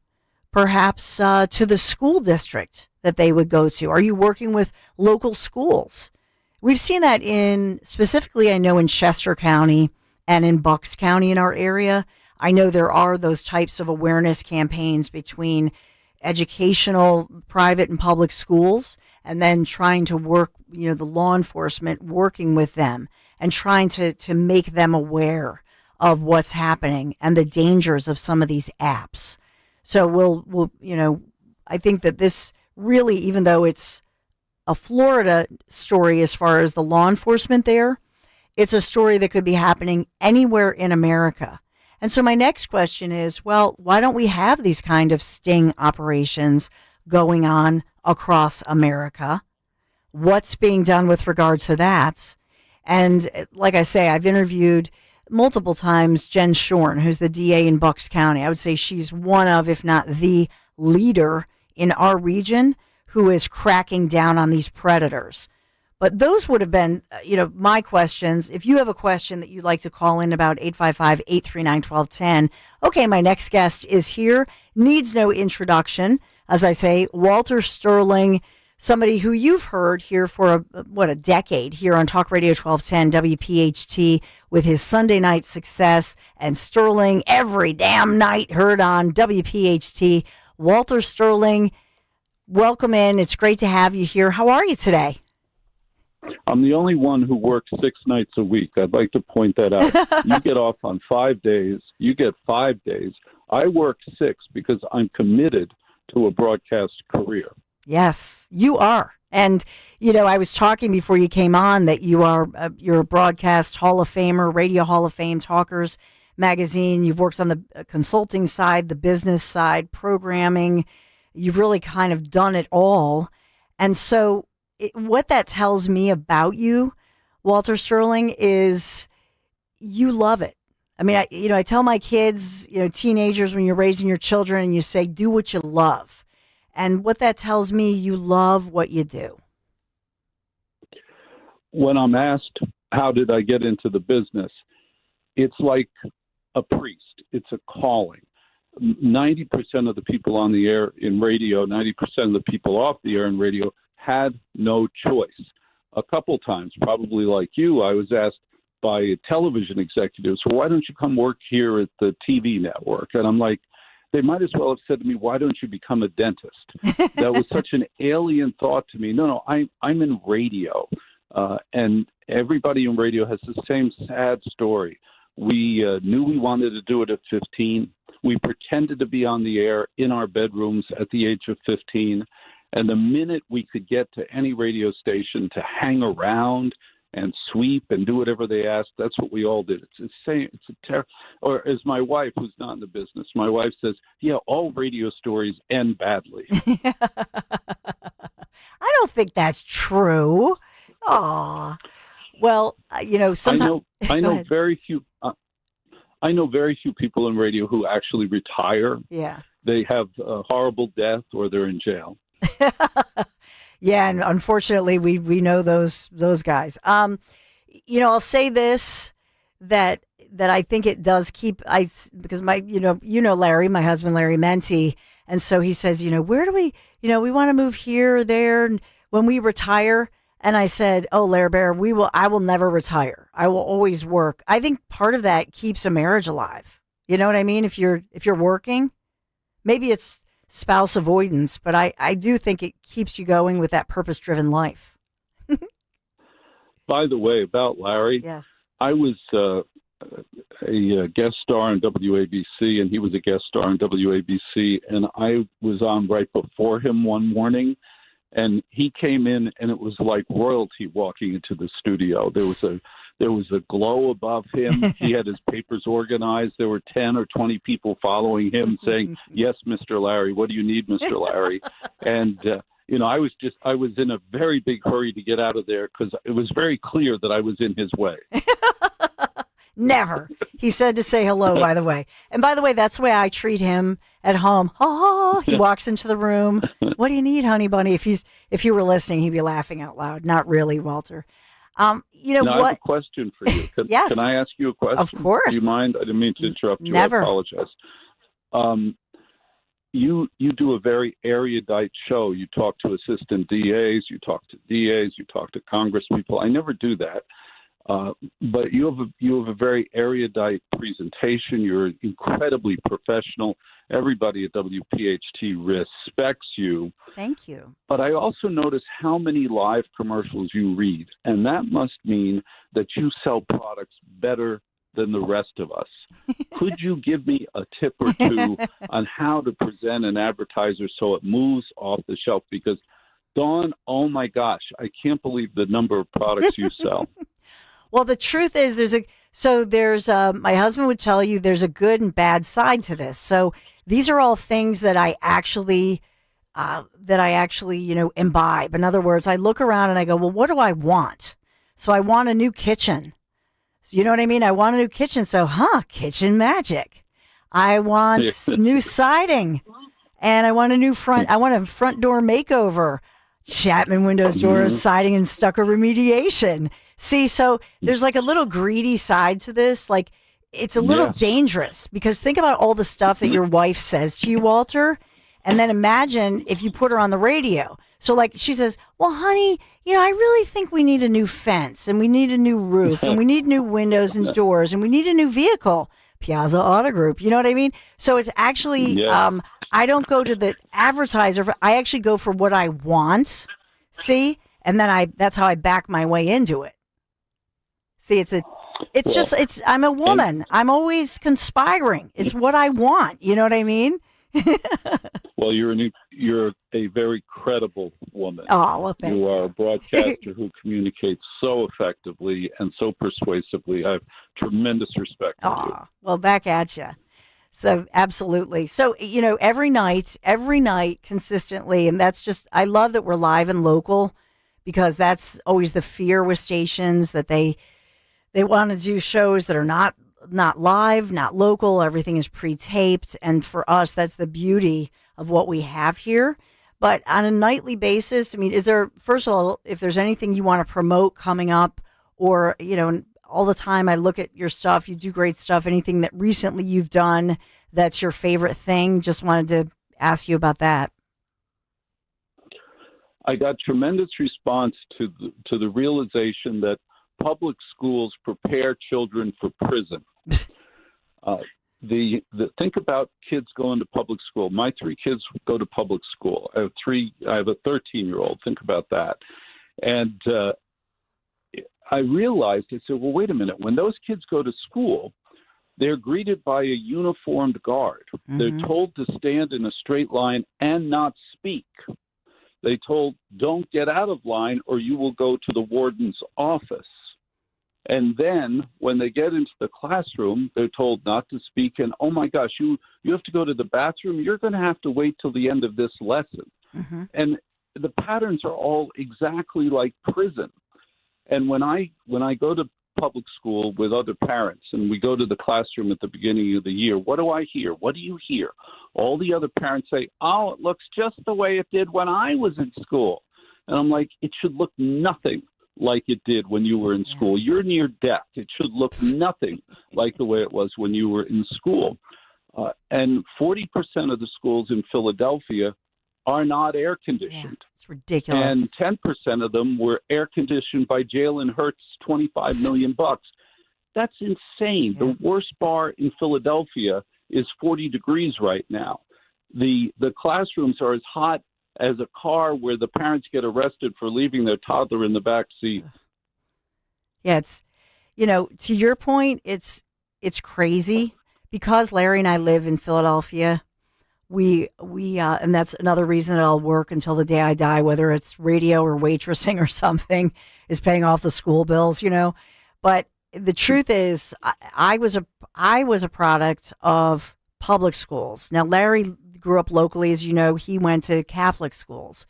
perhaps to the school district that they would go to? Are you working with local schools? We've seen that specifically, I know in Chester County and in Bucks County in our area. I know there are those types of awareness campaigns between educational, private and public schools, and then trying to work, you know, the law enforcement working with them and trying to make them aware of what's happening and the dangers of some of these apps. So we'll you know, I think that this really, even though it's a Florida story as far as the law enforcement there, it's a story that could be happening anywhere in America. And so my next question is, well, why don't we have these kind of sting operations going on across America? What's being done with regard to that? And like I say, I've interviewed multiple times Jen Shorn, who's the DA in Bucks County. I would say she's one of, if not the leader in our region who is cracking down on these predators. But those would have been, you know, my questions. If you have a question that you'd like to call in about 855-839-1210. Okay, my next guest is here. Needs no introduction. As I say, Walter Sterling, somebody who you've heard here for a decade here on Talk Radio 1210 WPHT with his Sunday night success, and Sterling every damn night heard on WPHT. Walter Sterling, welcome in. It's great to have you here. How are you today? I'm the only one who works 6 nights a week. I'd like to point that out. You get off on 5 days. You get 5 days. I work 6 because I'm committed to a broadcast career. Yes, you are. And, you know, I was talking before you came on that you're a broadcast Hall of Famer, Radio Hall of Fame, Talkers Magazine. You've worked on the consulting side, the business side, programming. You've really kind of done it all. And so what that tells me about you, Walter Sterling, is you love it. I mean, I tell my kids, teenagers, when you're raising your children, and you say, do what you love. And what that tells me, you love what you do. When I'm asked, how did I get into the business? It's like a priest. It's a calling. 90% of the people on the air in radio, 90% of the people off the air in radio had no choice. A couple times, probably like you, I was asked by television executives, well, why don't you come work here at the TV network? And I'm like, they might as well have said to me, why don't you become a dentist? That was such an alien thought to me. No, I'm in radio. And everybody in radio has the same sad story. We knew we wanted to do it at 15. We pretended to be on the air in our bedrooms at the age of 15. And the minute we could get to any radio station to hang around and sweep and do whatever they asked, that's what we all did. It's insane. Or as my wife, who's not in the business, my wife says, yeah, all radio stories end badly. I don't think that's true. Aw. Well, sometimes I know very few. I know very few people in radio who actually retire. Yeah. They have a horrible death or they're in jail. Yeah, and unfortunately, we know those guys. I'll say this, that I think it does keep because Larry, my husband Larry Menti, and so he says, where do we want to move here or there when we retire. And I said, oh, Larry Bear, I will never retire. I will always work. I think part of that keeps a marriage alive. You know what I mean? If you're working, maybe it's spouse avoidance, but I do think it keeps you going with that purpose-driven life. By the way, about Larry, yes, I was a guest star on WABC, and he was a guest star on WABC, and I was on right before him one morning. And he came in, and it was like royalty walking into the studio. There was a glow above him. He had his papers organized. There were 10 or 20 people following him saying, yes, Mr. Larry, what do you need, Mr. Larry? And, I was in a very big hurry to get out of there because it was very clear that I was in his way. Never. He said to say hello, by the way. And by the way, that's the way I treat him at home. Oh, he walks into the room. What do you need, honey bunny? If you were listening, he'd be laughing out loud. Not really, Walter. Now, I have a question for you. Yes. Can I ask you a question? Of course. Do you mind? I didn't mean to interrupt you. Never. I apologize. You do a very erudite show. You talk to assistant DAs, you talk to DAs, you talk to congresspeople. I never do that. But you have a very erudite presentation. You're incredibly professional. Everybody at WPHT respects you. Thank you. But I also notice how many live commercials you read, and that must mean that you sell products better than the rest of us. Could you give me a tip or two on how to present an advertiser so it moves off the shelf? Because, Dawn, oh my gosh, I can't believe the number of products you sell. Well, the truth is there's my husband would tell you there's a good and bad side to this. So these are all things that I actually imbibe. In other words, I look around and I go, well, what do I want? So I want a new kitchen. So you know what I mean? I want a new kitchen. So, kitchen magic. I want new siding, and I want a front door makeover. Chapman windows, doors, siding, and stucco remediation. See, so there's like a little greedy side to this. Like, it's a little dangerous because think about all the stuff that your wife says to you, Walter, and then imagine if you put her on the radio. So like she says, well, honey, I really think we need a new fence and we need a new roof and we need new windows and doors and we need a new vehicle. Piazza Auto Group. You know what I mean? So it's actually, I don't go to the advertiser. I actually go for what I want. See? And then that's how I back my way into it. See, I'm a woman. I'm always conspiring. It's what I want. You know what I mean? Well, you're a very credible woman. Oh, well, thank you. You are a broadcaster who communicates so effectively and so persuasively. I have tremendous respect for you. Well, back at you. So, absolutely. So, every night, consistently, and that's just, I love that we're live and local because that's always the fear with stations, that they want to do shows that are not live, not local. Everything is pre-taped. And for us, that's the beauty of what we have here. But on a nightly basis, I mean, is there, first of all, if there's anything you want to promote coming up, or, all the time I look at your stuff, you do great stuff, anything that recently you've done that's your favorite thing? Just wanted to ask you about that. I got tremendous response to the realization that public schools prepare children for prison. Think about kids going to public school. My 3 kids go to public school. I have a 13-year-old. Think about that. And I realized, I said, well, wait a minute. When those kids go to school, they're greeted by a uniformed guard. Mm-hmm. They're told to stand in a straight line and not speak. They told, don't get out of line or you will go to the warden's office. And then when they get into the classroom, they're told not to speak. And, oh, my gosh, you have to go to the bathroom. You're going to have to wait till the end of this lesson. Mm-hmm. And the patterns are all exactly like prison. And when I go to public school with other parents and we go to the classroom at the beginning of the year, what do I hear? What do you hear? All the other parents say, oh, it looks just the way it did when I was in school. And I'm like, it should look nothing like it did when you were in school. You're near death. It should look nothing like the way it was when you were in school. And 40% of the schools in Philadelphia are not air conditioned. Yeah, it's ridiculous. And 10% of them were air conditioned by Jalen Hurts' $25 million. That's insane. Yeah. The worst bar in Philadelphia is 40 degrees right now. The classrooms are as hot as a car where the parents get arrested for leaving their toddler in the back seat. Yeah, it's, to your point, it's crazy because Larry and I live in Philadelphia. We and that's another reason that I'll work until the day I die, whether it's radio or waitressing or something, is paying off the school bills, But the truth is, I was a product of public schools. Now, Larry grew up locally, as you know. He went to Catholic schools.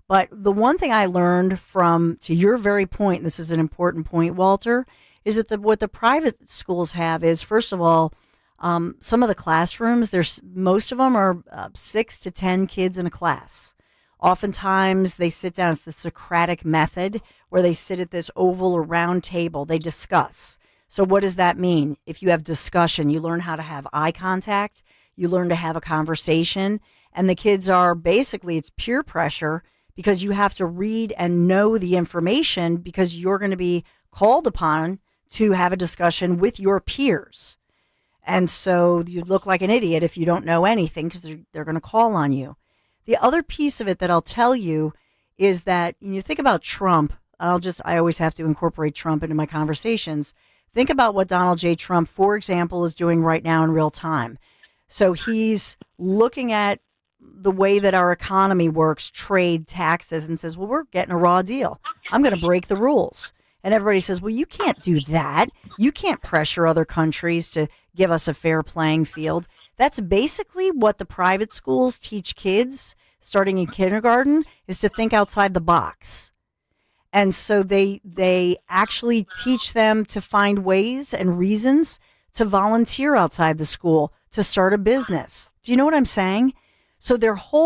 But the one thing I learned to your very point, and this is an important point, Walter, is that what the private schools have is, first of all, some of the classrooms, most of them are 6 to 10 kids in a class. Oftentimes they sit down. It's the Socratic method where they sit at this oval or round table. They discuss. So what does that mean? If you have discussion, you learn how to have eye contact. You learn to have a conversation. And the kids are basically, it's peer pressure because you have to read and know the information because you're going to be called upon to have a discussion with your peers. And so you look like an idiot if you don't know anything because they're going to call on you. The other piece of it that I'll tell you is that when you think about Trump, I always have to incorporate Trump into my conversations. Think about what Donald J. Trump, for example, is doing right now in real time. So he's looking at the way that our economy works, trade, taxes, and says, well, we're getting a raw deal. I'm going to break the rules. And everybody says, well, you can't do that. You can't pressure other countries to give us a fair playing field. That's basically what the private schools teach kids starting in kindergarten, is to think outside the box. And so they actually teach them to find ways and reasons to volunteer outside the school, to start a business. Do you know what I'm saying? So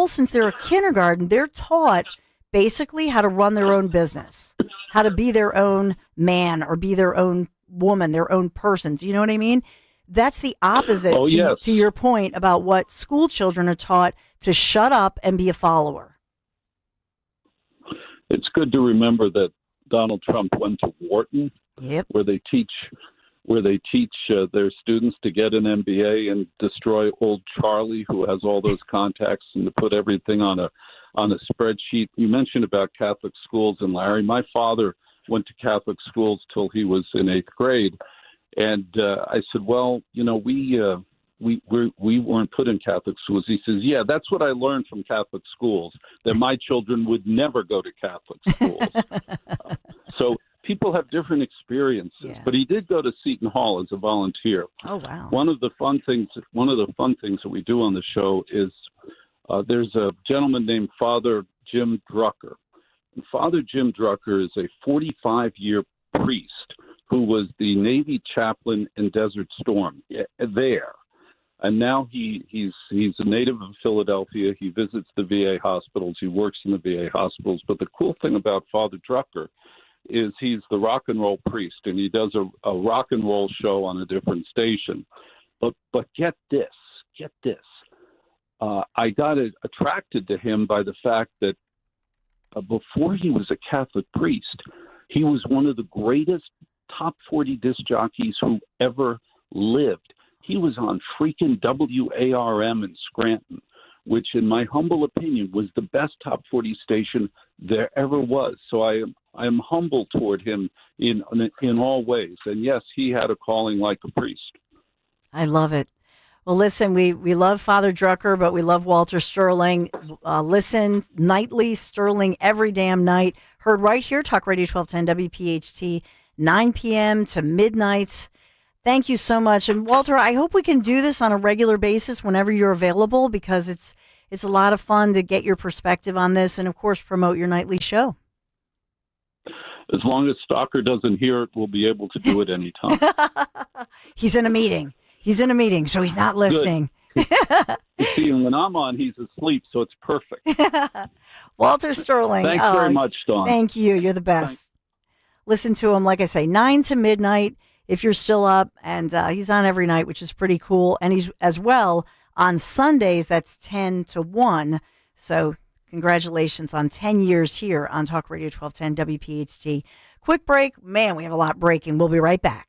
since they're a kindergarten, they're taught basically how to run their own business, how to be their own man or be their own woman, their own person. Do you know what I mean? That's the opposite to your point about what school children are taught, to shut up and be a follower. It's good to remember that Donald Trump went to Wharton, where they teach their students to get an MBA and destroy old Charlie, who has all those contacts, and to put everything on a spreadsheet. You mentioned about Catholic schools, and Larry, my father went to Catholic schools till he was in 8th grade. And I said, well, we weren't put in Catholic schools. He says, yeah, that's what I learned from Catholic schools, that my children would never go to Catholic schools. So people have different experiences, but he did go to Seton Hall as a volunteer. Oh, wow. One of the fun things that we do on the show is there's a gentleman named Father Jim Drucker, Father Jim Drucker is a 45-year priest who was the Navy chaplain in Desert Storm there. And now he's a native of Philadelphia. He visits the VA hospitals. He works in the VA hospitals. But the cool thing about Father Drucker is he's the rock and roll priest, and he does a rock and roll show on a different station. But get this. I got attracted to him by the fact that before he was a Catholic priest, he was one of the greatest top 40 disc jockeys who ever lived. He was on freaking WARM in Scranton, which in my humble opinion was the best top 40 station there ever was. So I am humble toward him in all ways. And yes, he had a calling like a priest. I love it. Well, listen, we love Father Drucker, but we love Walter Sterling. Listen nightly, Sterling every damn night. Heard right here, Talk Radio 1210 WPHT, 9 p.m. to midnight. Thank you so much. And Walter, I hope we can do this on a regular basis whenever you're available, because it's a lot of fun to get your perspective on this and, of course, promote your nightly show. As long as Stalker doesn't hear it, we'll be able to do it anytime. He's in a meeting, so he's not listening. See, and when I'm on, he's asleep, so it's perfect. Walter Sterling. Thanks very much, Dawn. Thank you. You're the best. Listen to him, like I say, 9 to midnight if you're still up. And he's on every night, which is pretty cool. And he's as well on Sundays. That's 10 to 1. So congratulations on 10 years here on Talk Radio 1210 WPHT. Quick break. Man, we have a lot breaking. We'll be right back.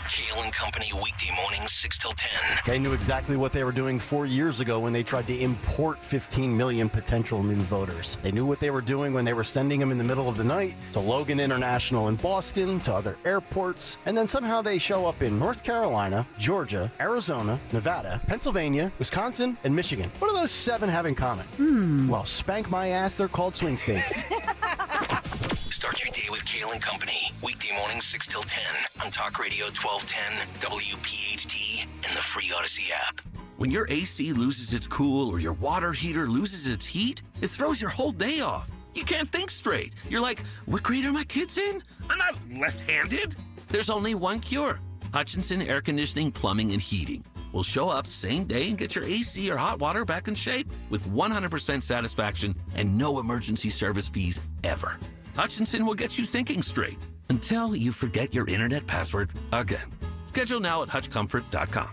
Kale and Company, weekday mornings, 6 till 10. They knew exactly what they were doing 4 years ago when they tried to import 15 million potential new voters. They knew what they were doing when they were sending them in the middle of the night to Logan International in Boston, to other airports, and then somehow they show up in North Carolina, Georgia, Arizona, Nevada, Pennsylvania, Wisconsin, and Michigan. What do those 7 have in common? Well, spank my ass, they're called swing states. Start your day with Kale and Company, weekday mornings 6 till 10 on Talk Radio 1210, WPHT, and the free Odyssey app. When your AC loses its cool or your water heater loses its heat, it throws your whole day off. You can't think straight. You're like, what grade are my kids in? I'm not left-handed. There's only one cure. Hutchinson Air Conditioning, Plumbing, and Heating will show up same day and get your AC or hot water back in shape with 100% satisfaction and no emergency service fees ever. Hutchinson will get you thinking straight until you forget your internet password again. Schedule now at hutchcomfort.com.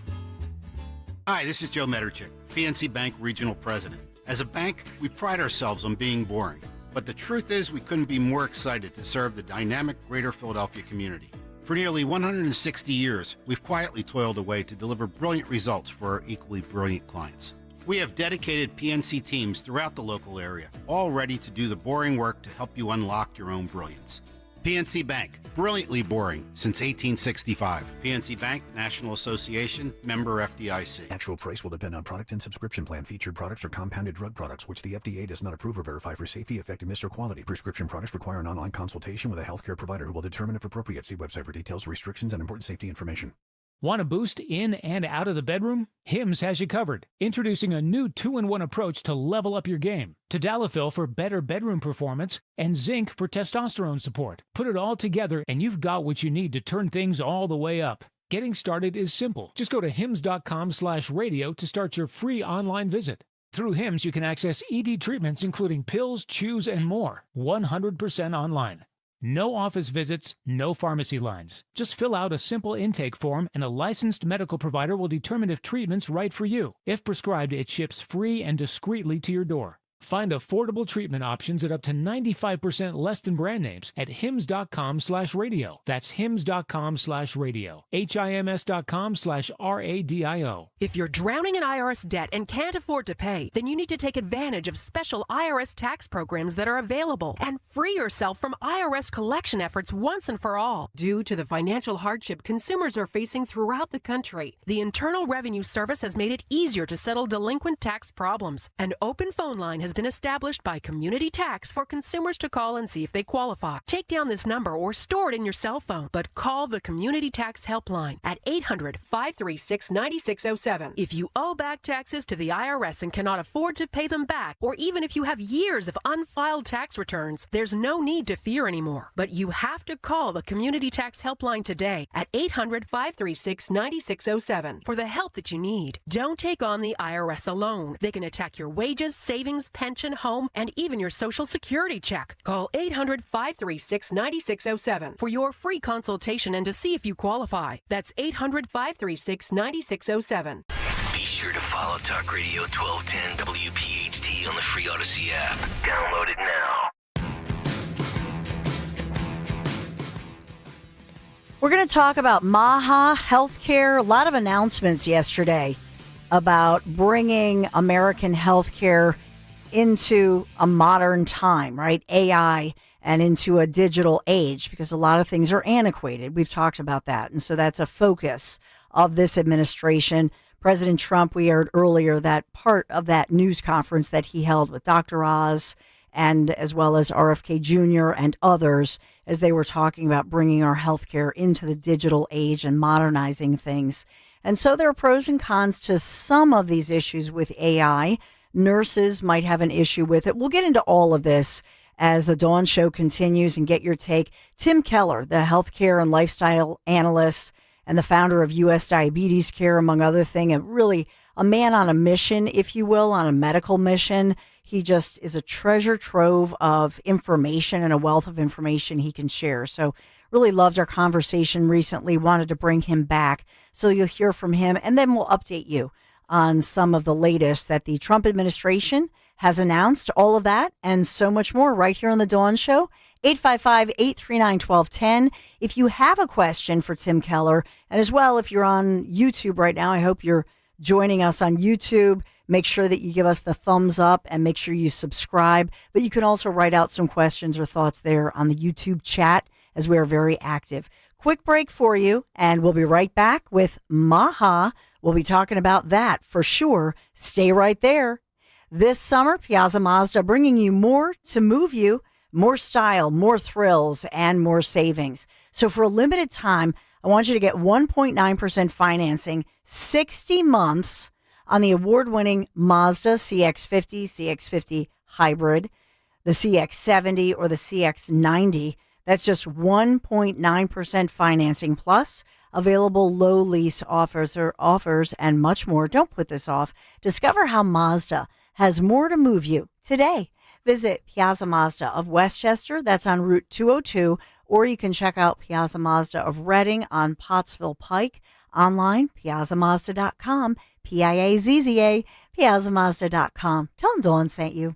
Hi, this is Joe Mederchik, PNC Bank Regional President. As a bank, we pride ourselves on being boring. But the truth is we couldn't be more excited to serve the dynamic greater Philadelphia community. For nearly 160 years, we've quietly toiled away to deliver brilliant results for our equally brilliant clients. We have dedicated PNC teams throughout the local area, all ready to do the boring work to help you unlock your own brilliance. PNC Bank, brilliantly boring since 1865. PNC Bank, National Association, member FDIC. Actual price will depend on product and subscription plan. Featured products are compounded drug products, which the FDA does not approve or verify for safety, effectiveness, or quality. Prescription products require an online consultation with a healthcare provider who will determine if appropriate. See website for details, restrictions, and important safety information. Want a boost in and out of the bedroom? Hims has you covered. Introducing a new 2-in-1 approach to level up your game. Tadalafil for better bedroom performance and zinc for testosterone support. Put it all together and you've got what you need to turn things all the way up. Getting started is simple. Just go to hims.com/radio to start your free online visit. Through Hims, you can access ED treatments including pills, chews, and more. 100% online. No office visits, no pharmacy lines. Just fill out a simple intake form and a licensed medical provider will determine if treatment's right for you. If prescribed, it ships free and discreetly to your door. Find affordable treatment options at up to 95% less than brand names at hims.com/radio. That's hims.com/radio. HIMS.com/RADIO. If you're drowning in IRS debt and can't afford to pay, then you need to take advantage of special IRS tax programs that are available and free yourself from IRS collection efforts once and for all. Due to the financial hardship consumers are facing throughout the country, the Internal Revenue Service has made it easier to settle delinquent tax problems. An open phone line has has been established by Community Tax for consumers to call and see if they qualify. Take down this number or store it in your cell phone, but call the Community Tax Helpline at 800-536-9607. If you owe back taxes to the IRS and cannot afford to pay them back, or even if you have years of unfiled tax returns, there's no need to fear anymore. But you have to call the Community Tax Helpline today at 800-536-9607 for the help that you need. Don't take on the IRS alone. They can attack your wages, savings, pension, home, and even your Social Security check. Call 800-536-9607 for your free consultation and to see if you qualify. That's 800-536-9607. Be sure to follow Talk Radio 1210 WPHT on the free Odyssey app. Download it now. We're going to talk about Maha Healthcare. A lot of announcements yesterday about bringing American healthcare into a modern time, right? AI and into a digital age, because a lot of things are antiquated. We've talked about that. And so that's a focus of this administration. President Trump, we heard earlier that part of that news conference that he held with Dr. Oz and as well as RFK Jr. and others, as they were talking about bringing our healthcare into the digital age and modernizing things. And so there are pros and cons to some of these issues with AI. Nurses might have an issue with it. We'll get into all of this as the Dawn Show continues and get your take. Tim Keller, the healthcare and lifestyle analyst and the founder of U.S. Diabetes Care, among other things, really a man on a mission, if you will, on a medical mission. He just is a treasure trove of information and a wealth of information he can share. So really loved our conversation recently, wanted to bring him back. So you'll hear from him, and then we'll update you on some of the latest that the Trump administration has announced, all of that and so much more right here on The Dawn Show. 855-839-1210. If you have a question for Tim Keller, and as well, if you're on YouTube right now, I hope you're joining us on YouTube. Make sure that you give us the thumbs up and make sure you subscribe. But you can also write out some questions or thoughts there on the YouTube chat, as we are very active. Quick break for you, and we'll be right back with Maha. We'll be talking about that for sure. Stay right there. This summer, Piazza Mazda bringing you more to move you, more style, more thrills, and more savings. So for a limited time, I want you to get 1.9% financing, 60 months on the award-winning Mazda CX-50, CX-50 Hybrid, the CX-70, or the CX-90. That's just 1.9% financing plus available low lease offers and much more. Don't put this off. Discover how Mazda has more to move you today. Visit Piazza Mazda of Westchester. That's on Route 202. Or you can check out Piazza Mazda of Reading on Pottsville Pike. Online, piazzamazda.com, Piazza, piazzamazda.com. Tell them Dawn sent you.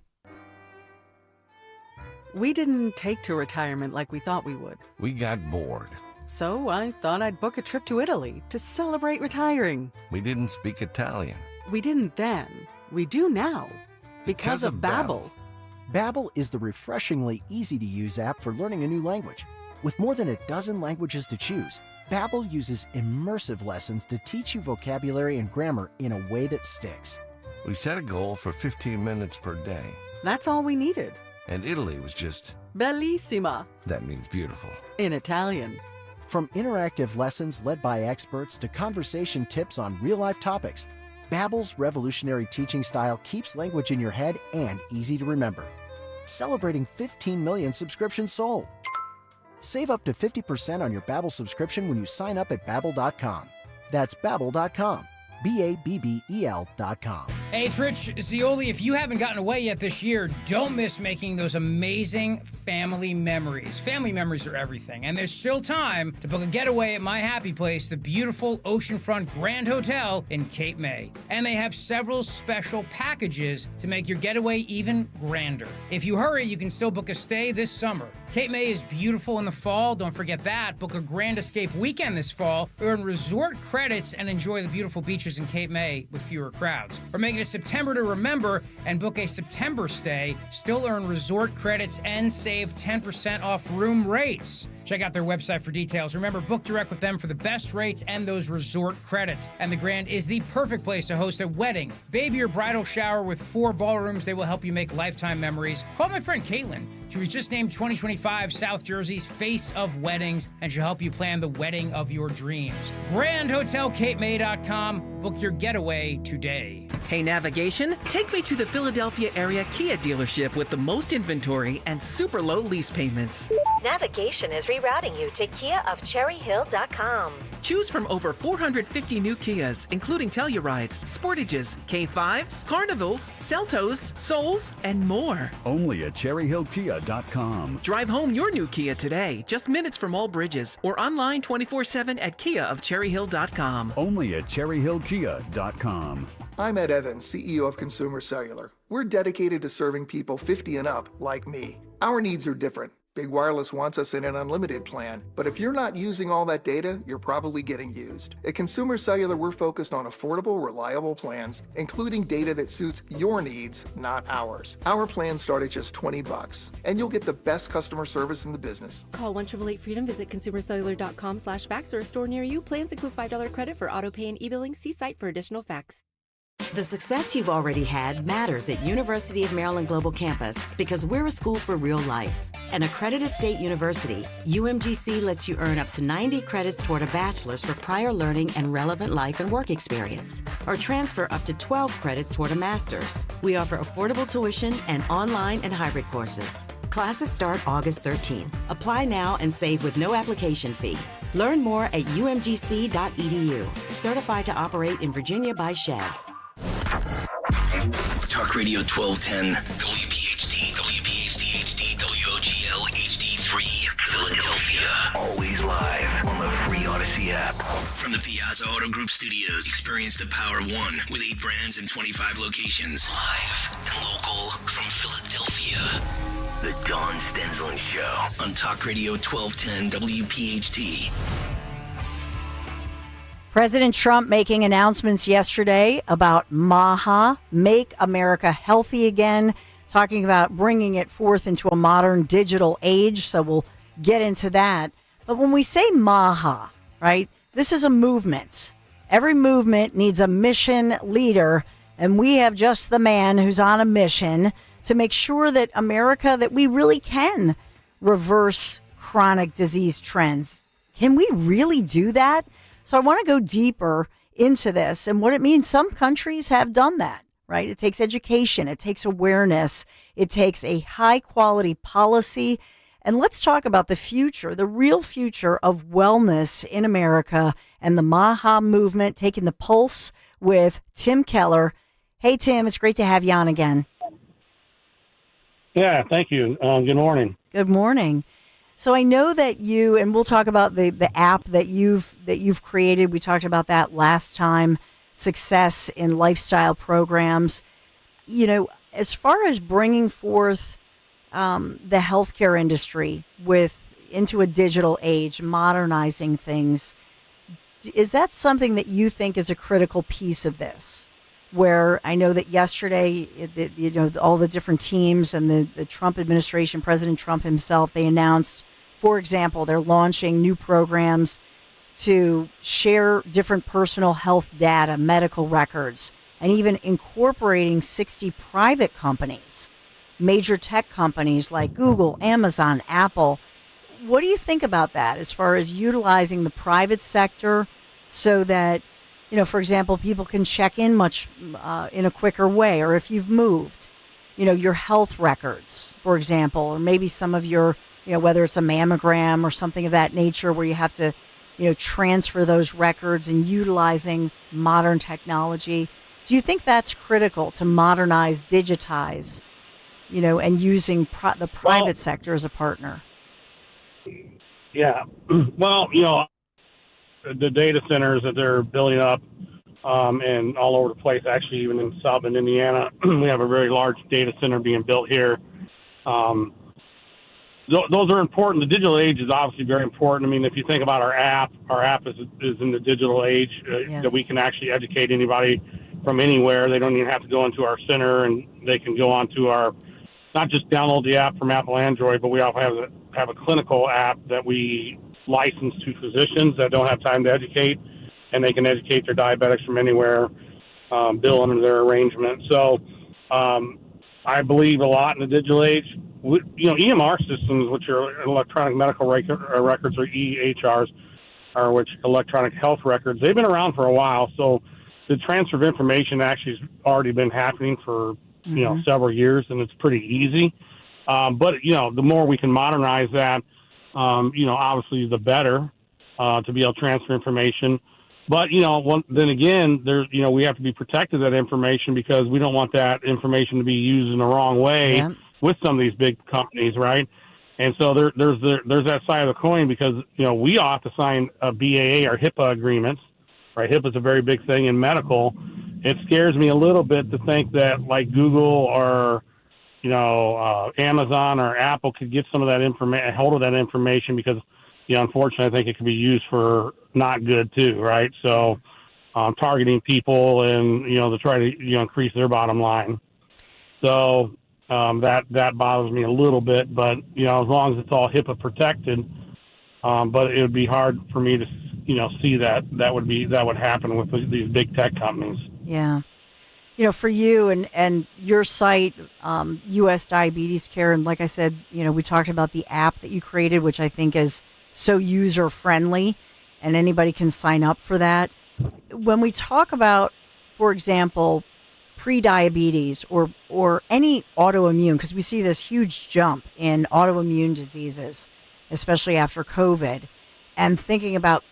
We didn't take to retirement like we thought we would. We got bored. So I thought I'd book a trip to Italy to celebrate retiring. We didn't speak Italian. We didn't then. We do now. Because of Babbel. Babbel is the refreshingly easy-to-use app for learning a new language. With more than a dozen languages to choose, Babbel uses immersive lessons to teach you vocabulary and grammar in a way that sticks. We set a goal for 15 minutes per day. That's all we needed. And Italy was just... Bellissima. That means beautiful. In Italian. From interactive lessons led by experts to conversation tips on real-life topics, Babbel's revolutionary teaching style keeps language in your head and easy to remember. Celebrating 15 million subscriptions sold. Save up to 50% on your Babbel subscription when you sign up at Babbel.com. That's Babbel.com. Babbel.com. Hey, it's Rich Zioli. If you haven't gotten away yet this year, don't miss making those amazing family memories. Family memories are everything, and there's still time to book a getaway at My Happy Place, the beautiful oceanfront Grand Hotel in Cape May. And they have several special packages to make your getaway even grander. If you hurry, you can still book a stay this summer. Cape May is beautiful in the fall. Don't forget that. Book a Grand Escape weekend this fall. Earn resort credits and enjoy the beautiful beaches in Cape May with fewer crowds. Or make it a September to remember and book a September stay. Still earn resort credits and save 10% off room rates. Check out their website for details. Remember, book direct with them for the best rates and those resort credits. And the Grand is the perfect place to host a wedding, baby, or bridal shower with 4 ballrooms. They will help you make lifetime memories. Call my friend Caitlin. She was just named 2025 South Jersey's Face of Weddings, and she'll help you plan the wedding of your dreams. GrandHotelCapeMay.com. Book your getaway today. Hey, navigation, take me to the Philadelphia area Kia dealership with the most inventory and super low lease payments. Navigation is rerouting you to KiaofCherryHill.com. Choose from over 450 new Kias, including Tellurides, Sportages, K5s, Carnivals, Seltos, Souls, and more. Only at CherryHillKia.com. Drive home your new Kia today, just minutes from all bridges, or online 24/7 at KiaofCherryHill.com. Only at CherryHillKia.com. I'm Ed Evans, CEO of Consumer Cellular. We're dedicated to serving people 50 and up, like me. Our needs are different. Big Wireless wants us in an unlimited plan, but if you're not using all that data, you're probably getting used. At Consumer Cellular, we're focused on affordable, reliable plans, including data that suits your needs, not ours. Our plans start at just $20, and you'll get the best customer service in the business. Call 1-888-FREEDOM, visit consumercellular.com/facts or a store near you. Plans include $5 credit for auto pay and e-billing. See site for additional facts. The success you've already had matters at University of Maryland Global Campus because we're a school for real life. An accredited state university, UMGC lets you earn up to 90 credits toward a bachelor's for prior learning and relevant life and work experience, or transfer up to 12 credits toward a master's. We offer affordable tuition and online and hybrid courses. Classes start August 13th. Apply now and save with no application fee. Learn more at umgc.edu. Certified to operate in Virginia by Chev. Talk Radio 1210, WPHT, WPHT HD, WOGL HD3, Philadelphia. Always live on the free Odyssey app. From the Piazza Auto Group Studios, experience the power of one with 8 brands and 25 locations. Live and local from Philadelphia. The Dawn Stensland Show on Talk Radio 1210, WPHT. President Trump making announcements yesterday about MAHA, Make America Healthy Again, talking about bringing it forth into a modern digital age. So we'll get into that. But when we say MAHA, right, this is a movement. Every movement needs a mission leader, and we have just the man who's on a mission to make sure that America, that we really can reverse chronic disease trends. Can we really do that? So I want to go deeper into this and what it means. Some countries have done that, right? It takes education. It takes awareness. It takes a high quality policy. And let's talk about the future, the real future of wellness in America and the MAHA movement, taking the pulse with Tim Keller. Hey, Tim, it's great to have you on again. Yeah, thank you. Good morning. Good morning. So I know that you, and we'll talk about the app that you've created. We talked about that last time, success in lifestyle programs. You know, as far as bringing forth the healthcare industry into a digital age, modernizing things, is that something that you think is a critical piece of this? Where I know that yesterday, all the different teams and the Trump administration, President Trump himself, they announced, for example, they're launching new programs to share different personal health data, medical records, and even incorporating 60 private companies, major tech companies like Google, Amazon, Apple. What do you think about that as far as utilizing the private sector so that, for example, people can check in much in a quicker way, or if you've moved, your health records, for example, or maybe some of your, whether it's a mammogram or something of that nature where you have to, transfer those records and utilizing modern technology. Do you think that's critical to modernize, digitize, and using the private sector as a partner? Yeah. Well, the data centers that they're building up and all over the place, actually even in South Bend, Indiana, we have a very large data center being built here. Those are important. The digital age is obviously very important. I mean, if you think about our app is in the digital age, Yes. that we can actually educate anybody from anywhere. They don't even have to go into our center, and they can go onto our, not just download the app from Apple Android, but we also have a clinical app that we license to physicians that don't have time to educate, and they can educate their diabetics from anywhere, bill under their arrangement. So I believe a lot in the digital age. EMR systems, which are electronic medical records, or EHRs, or which electronic health records, they've been around for a while. So the transfer of information actually has already been happening for several years, and it's pretty easy. But the more we can modernize that, obviously the better to be able to transfer information. But then again, there's we have to be protected of that information, because we don't want that information to be used in the wrong way with some of these big companies, right? And so there's that side of the coin, because we ought to sign a BAA or HIPAA agreements, right? HIPAA is a very big thing in medical. It scares me a little bit to think that like Google or Amazon or Apple could get some of that information, hold of that information, because unfortunately, I think it could be used for not good too, right? So targeting people and to try to increase their bottom line. So that bothers me a little bit, but as long as it's all HIPAA protected, but it would be hard for me to see that would happen with these big tech companies. Yeah. For you and your site, U.S. Diabetes Care, and like I said, we talked about the app that you created, which I think is so user-friendly, and anybody can sign up for that. When we talk about, for example, pre-diabetes or any autoimmune, because we see this huge jump in autoimmune diseases, especially after COVID, and thinking about,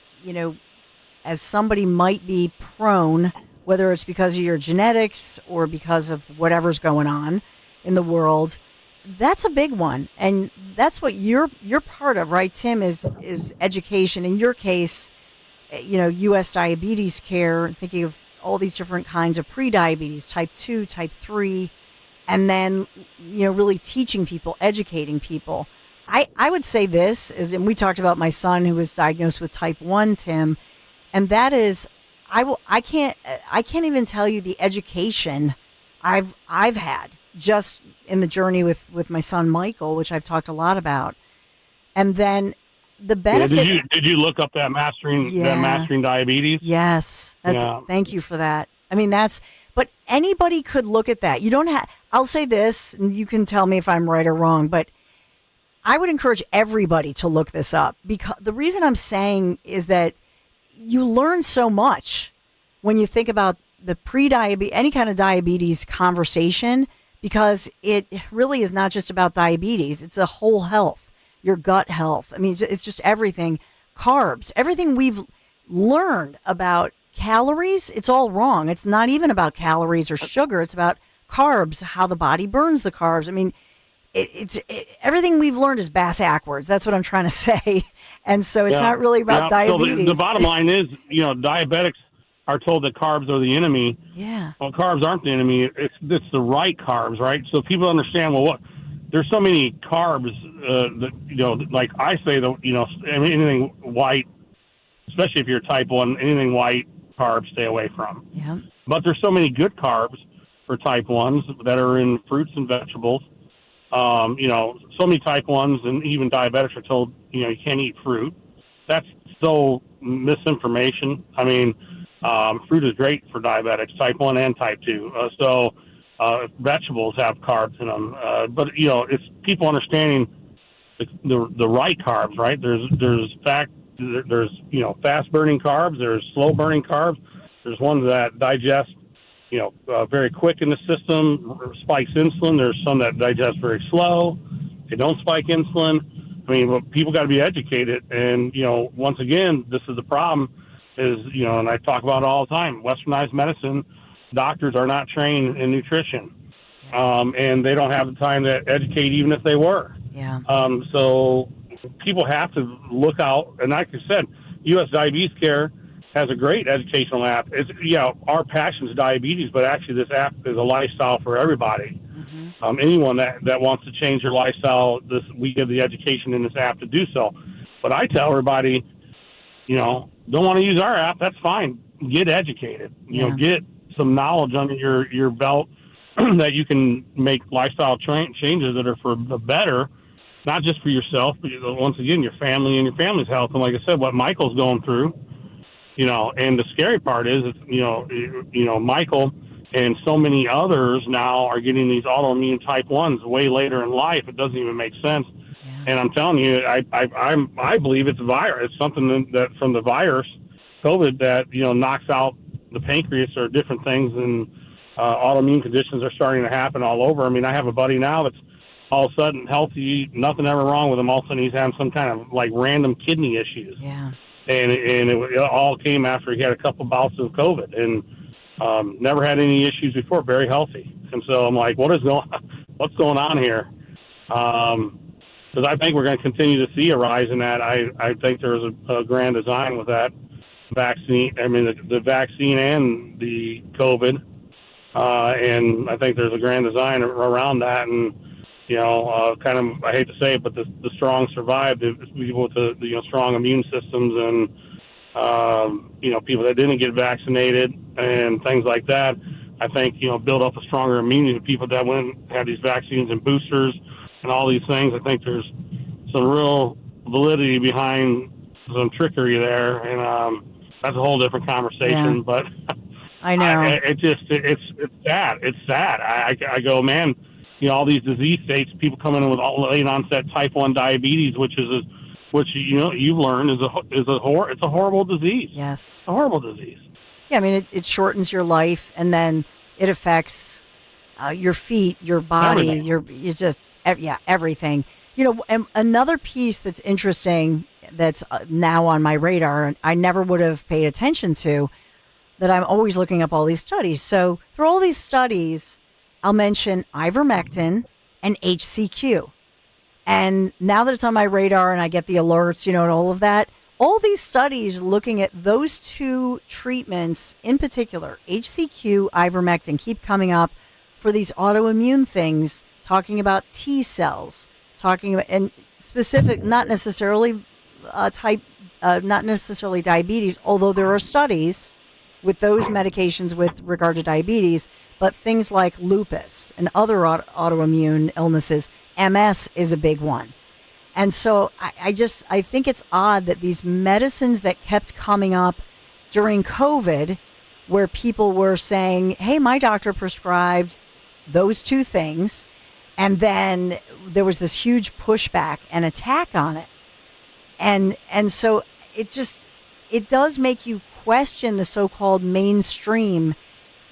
as somebody might be prone, whether it's because of your genetics or because of whatever's going on in the world, that's a big one. And that's what you're part of, right, Tim, is education. In your case, U.S. Diabetes Care, thinking of all these different kinds of pre-diabetes, type 2, type 3, and then, really teaching people, educating people. I would say this, and we talked about my son who was diagnosed with type 1, Tim, and that is, I can't even tell you the education I've had just in the journey with my son Michael, which I've talked a lot about, and then the benefit. Yeah, did you look up that mastering diabetes? Yes, thank you for that. I mean, but anybody could look at that. You don't have. I'll say this, and you can tell me if I'm right or wrong, but I would encourage everybody to look this up, because the reason I'm saying is that you learn so much when you think about the pre-diabetes, any kind of diabetes conversation, because it really is not just about diabetes. It's a whole health, your gut health. I mean, it's just everything. Carbs, everything we've learned about calories, it's all wrong. It's not even about calories or sugar. It's about carbs, how the body burns the carbs. I mean, everything we've learned is bass-ackwards. That's what I'm trying to say. And so it's not really about diabetes. So the bottom line is, diabetics are told that carbs are the enemy. Yeah. Well, carbs aren't the enemy. It's the right carbs, right? So people understand, there's so many carbs that, like I say, anything white, especially if you're type 1, anything white carbs stay away from. Yeah. But there's so many good carbs for type 1s that are in fruits and vegetables. So many type 1s and even diabetics are told, you can't eat fruit. That's so misinformation. I mean, fruit is great for diabetics, type 1 and type 2. Vegetables have carbs in them. But it's people understanding the right carbs, right? There's fast burning carbs. There's slow burning carbs. There's ones that digest very quick in the system, spikes insulin. There's some that digest very slow. They don't spike insulin. I mean, people got to be educated. And, once again, this is the problem is, and I talk about it all the time, westernized medicine, doctors are not trained in nutrition. And they don't have the time to educate even if they were. Yeah. So people have to look out. And like I said, U.S. Diabetes Care has a great educational app. It's, our passion is diabetes, but actually this app is a lifestyle for everybody. Mm-hmm. Anyone that wants to change their lifestyle, we give the education in this app to do so. But I tell everybody, don't want to use our app, that's fine. Get educated. Get some knowledge under your belt that you can make lifestyle changes that are for the better, not just for yourself, but once again, your family and your family's health. And like I said, what Michael's going through, and the scary part is, Michael and so many others now are getting these autoimmune type 1s way later in life. It doesn't even make sense. Yeah. And I'm telling you, I believe it's a virus. It's something that from the virus, COVID, that, knocks out the pancreas or different things, and autoimmune conditions are starting to happen all over. I mean, I have a buddy now that's all of a sudden healthy, nothing ever wrong with him. All of a sudden he's having some kind of like random kidney issues. Yeah. And it all came after he had a couple bouts of COVID and never had any issues before, very healthy. And so I'm like, what's going on here? Because I think we're going to continue to see a rise in that. I think there's a grand design with that vaccine. I mean, the vaccine and the COVID. And I think there's a grand design around that. And, kind of, I hate to say it, but the strong survive. The people with the strong immune systems and, people that didn't get vaccinated and things like that, I think, build up a stronger immunity to people that went and had these vaccines and boosters and all these things. I think there's some real validity behind some trickery there. And that's a whole different conversation. Yeah. But I know. It's sad. It's sad. I go, man, all these disease states, people coming in with late onset type 1 diabetes, which you've learned it's a horrible disease. Yes. It's a horrible disease. Yeah, I mean, it shortens your life, and then it affects your feet, your body, everything. And another piece that's interesting that's now on my radar, and I never would have paid attention to, that I'm always looking up all these studies. So through all these studies, I'll mention ivermectin and HCQ. And now that it's on my radar and I get the alerts, and all of that, all these studies looking at those two treatments in particular, HCQ, ivermectin, keep coming up for these autoimmune things, talking about T cells, talking about, and specific, not necessarily not necessarily diabetes, although there are studies with those medications with regard to diabetes, but things like lupus and other autoimmune illnesses. MS is a big one. And so I think it's odd that these medicines that kept coming up during COVID, where people were saying, hey, my doctor prescribed those two things, and then there was this huge pushback and attack on it. And so it does make you question the so-called mainstream.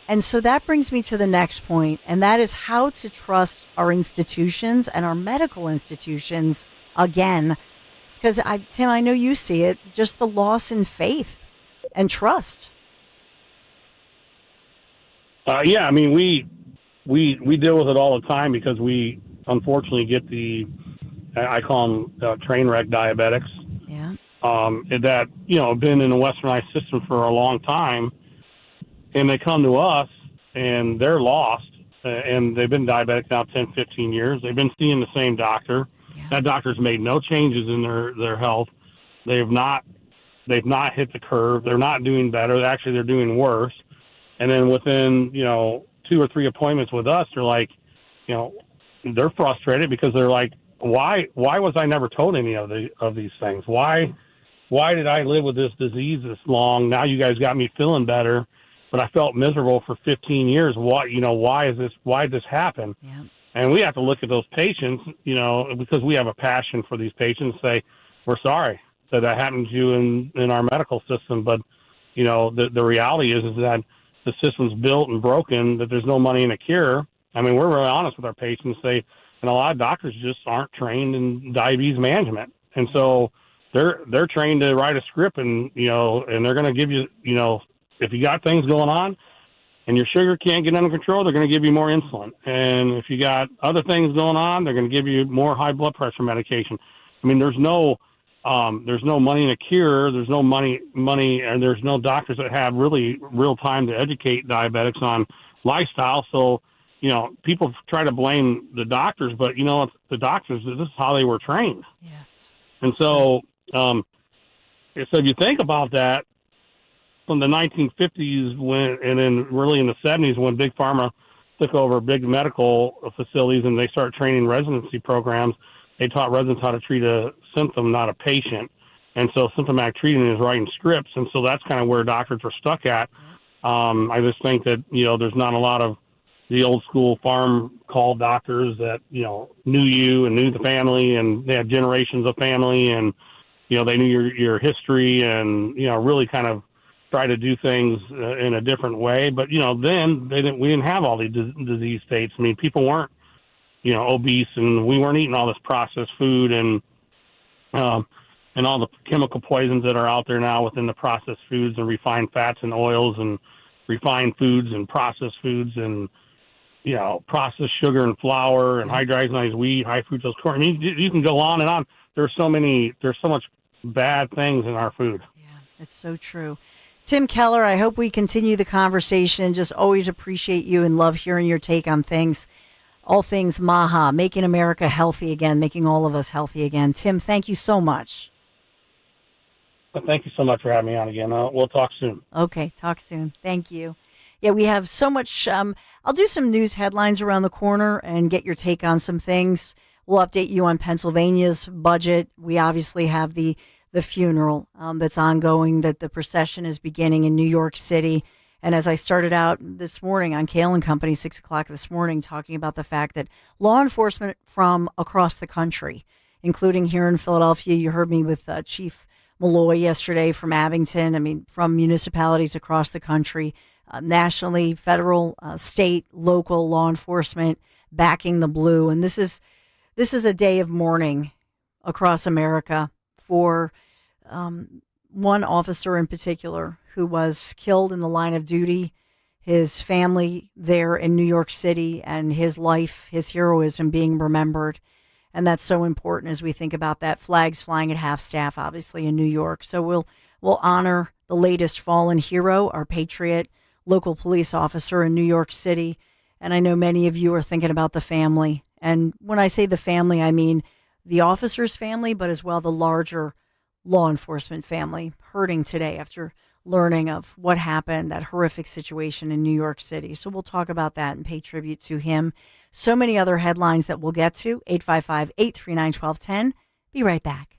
And so that brings me to the next point, and that is how to trust our institutions and our medical institutions again. Because, Tim, I know you see it, just the loss in faith and trust. Yeah, I mean, we deal with it all the time because we unfortunately get I call them train wreck diabetics. Yeah. That, have been in the westernized system for a long time, and they come to us and they're lost, and they've been diabetic now 10, 15 years. They've been seeing the same doctor. Yeah. That doctor's made no changes in their health. They've not hit the curve. They're not doing better. Actually, they're doing worse. And then within, 2 or 3 appointments with us, they're like, they're frustrated because they're like, why was I never told any of these things? Why did I live with this disease this long? Now you guys got me feeling better, but I felt miserable for 15 years. Why did this happen? Yeah. And we have to look at those patients, because we have a passion for these patients, say, we're sorry that happened to you in our medical system. But, the reality is that the system's built and broken, that there's no money in a cure. I mean, we're really honest with our patients, and a lot of doctors just aren't trained in diabetes management. And so they're trained to write a script and they're going to give you, if you got things going on and your sugar can't get under control, they're going to give you more insulin. And if you got other things going on, they're going to give you more high blood pressure medication. I mean, there's no money in a cure. There's no money, and there's no doctors that have really real time to educate diabetics on lifestyle. So, people try to blame the doctors, but the doctors, this is how they were trained. Yes. And so, if you think about that, from the 1950s and then really in the 70s when Big Pharma took over big medical facilities and they started training residency programs, they taught residents how to treat a symptom, not a patient. And so symptomatic treating is writing scripts. And so that's kind of where doctors are stuck at. I just think that, there's not a lot of the old school farm call doctors that, knew you and knew the family and they had generations of family and, they knew your history and, really kind of try to do things in a different way. But, then we didn't have all these disease states. I mean, people weren't, obese and we weren't eating all this processed food and all the chemical poisons that are out there now within the processed foods and refined fats and oils and refined foods and processed foods and, processed sugar and flour and hydrogenized wheat, high fructose corn. I mean, you can go on and on. There's so much bad things in our food. It's so true. Tim Keller, I hope we continue the conversation. Just always appreciate you and love hearing your take on things. All things MAHA, making America healthy again, making all of us healthy again. Tim, thank you so much. Thank you so much for having me on again. We'll talk soon. Okay, talk soon. Thank you. Yeah, we have so much. I'll do some news headlines around the corner and get your take on some things. We'll update you on Pennsylvania's budget. We obviously have the funeral that's ongoing, that the procession is beginning in New York City. And as I started out this morning on Kale and Company, 6 o'clock this morning, talking about the fact that law enforcement from across the country, including here in Philadelphia, you heard me with Chief Malloy yesterday from Abington, from municipalities across the country, nationally, federal, state, local law enforcement backing the blue. And this is a day of mourning across America for one officer in particular who was killed in the line of duty, his family there in New York City, and his life, his heroism being remembered. And that's so important as we think about that. Flags flying at half-staff, obviously, in New York. So we'll honor the latest fallen hero, our patriot, local police officer in New York City. And I know many of you are thinking about the family. And when I say the family, I mean the officer's family, but as well the larger law enforcement family hurting today after learning of what happened, that horrific situation in New York City. So we'll talk about that and pay tribute to him. So many other headlines that we'll get to. 855-839-1210. Be right back.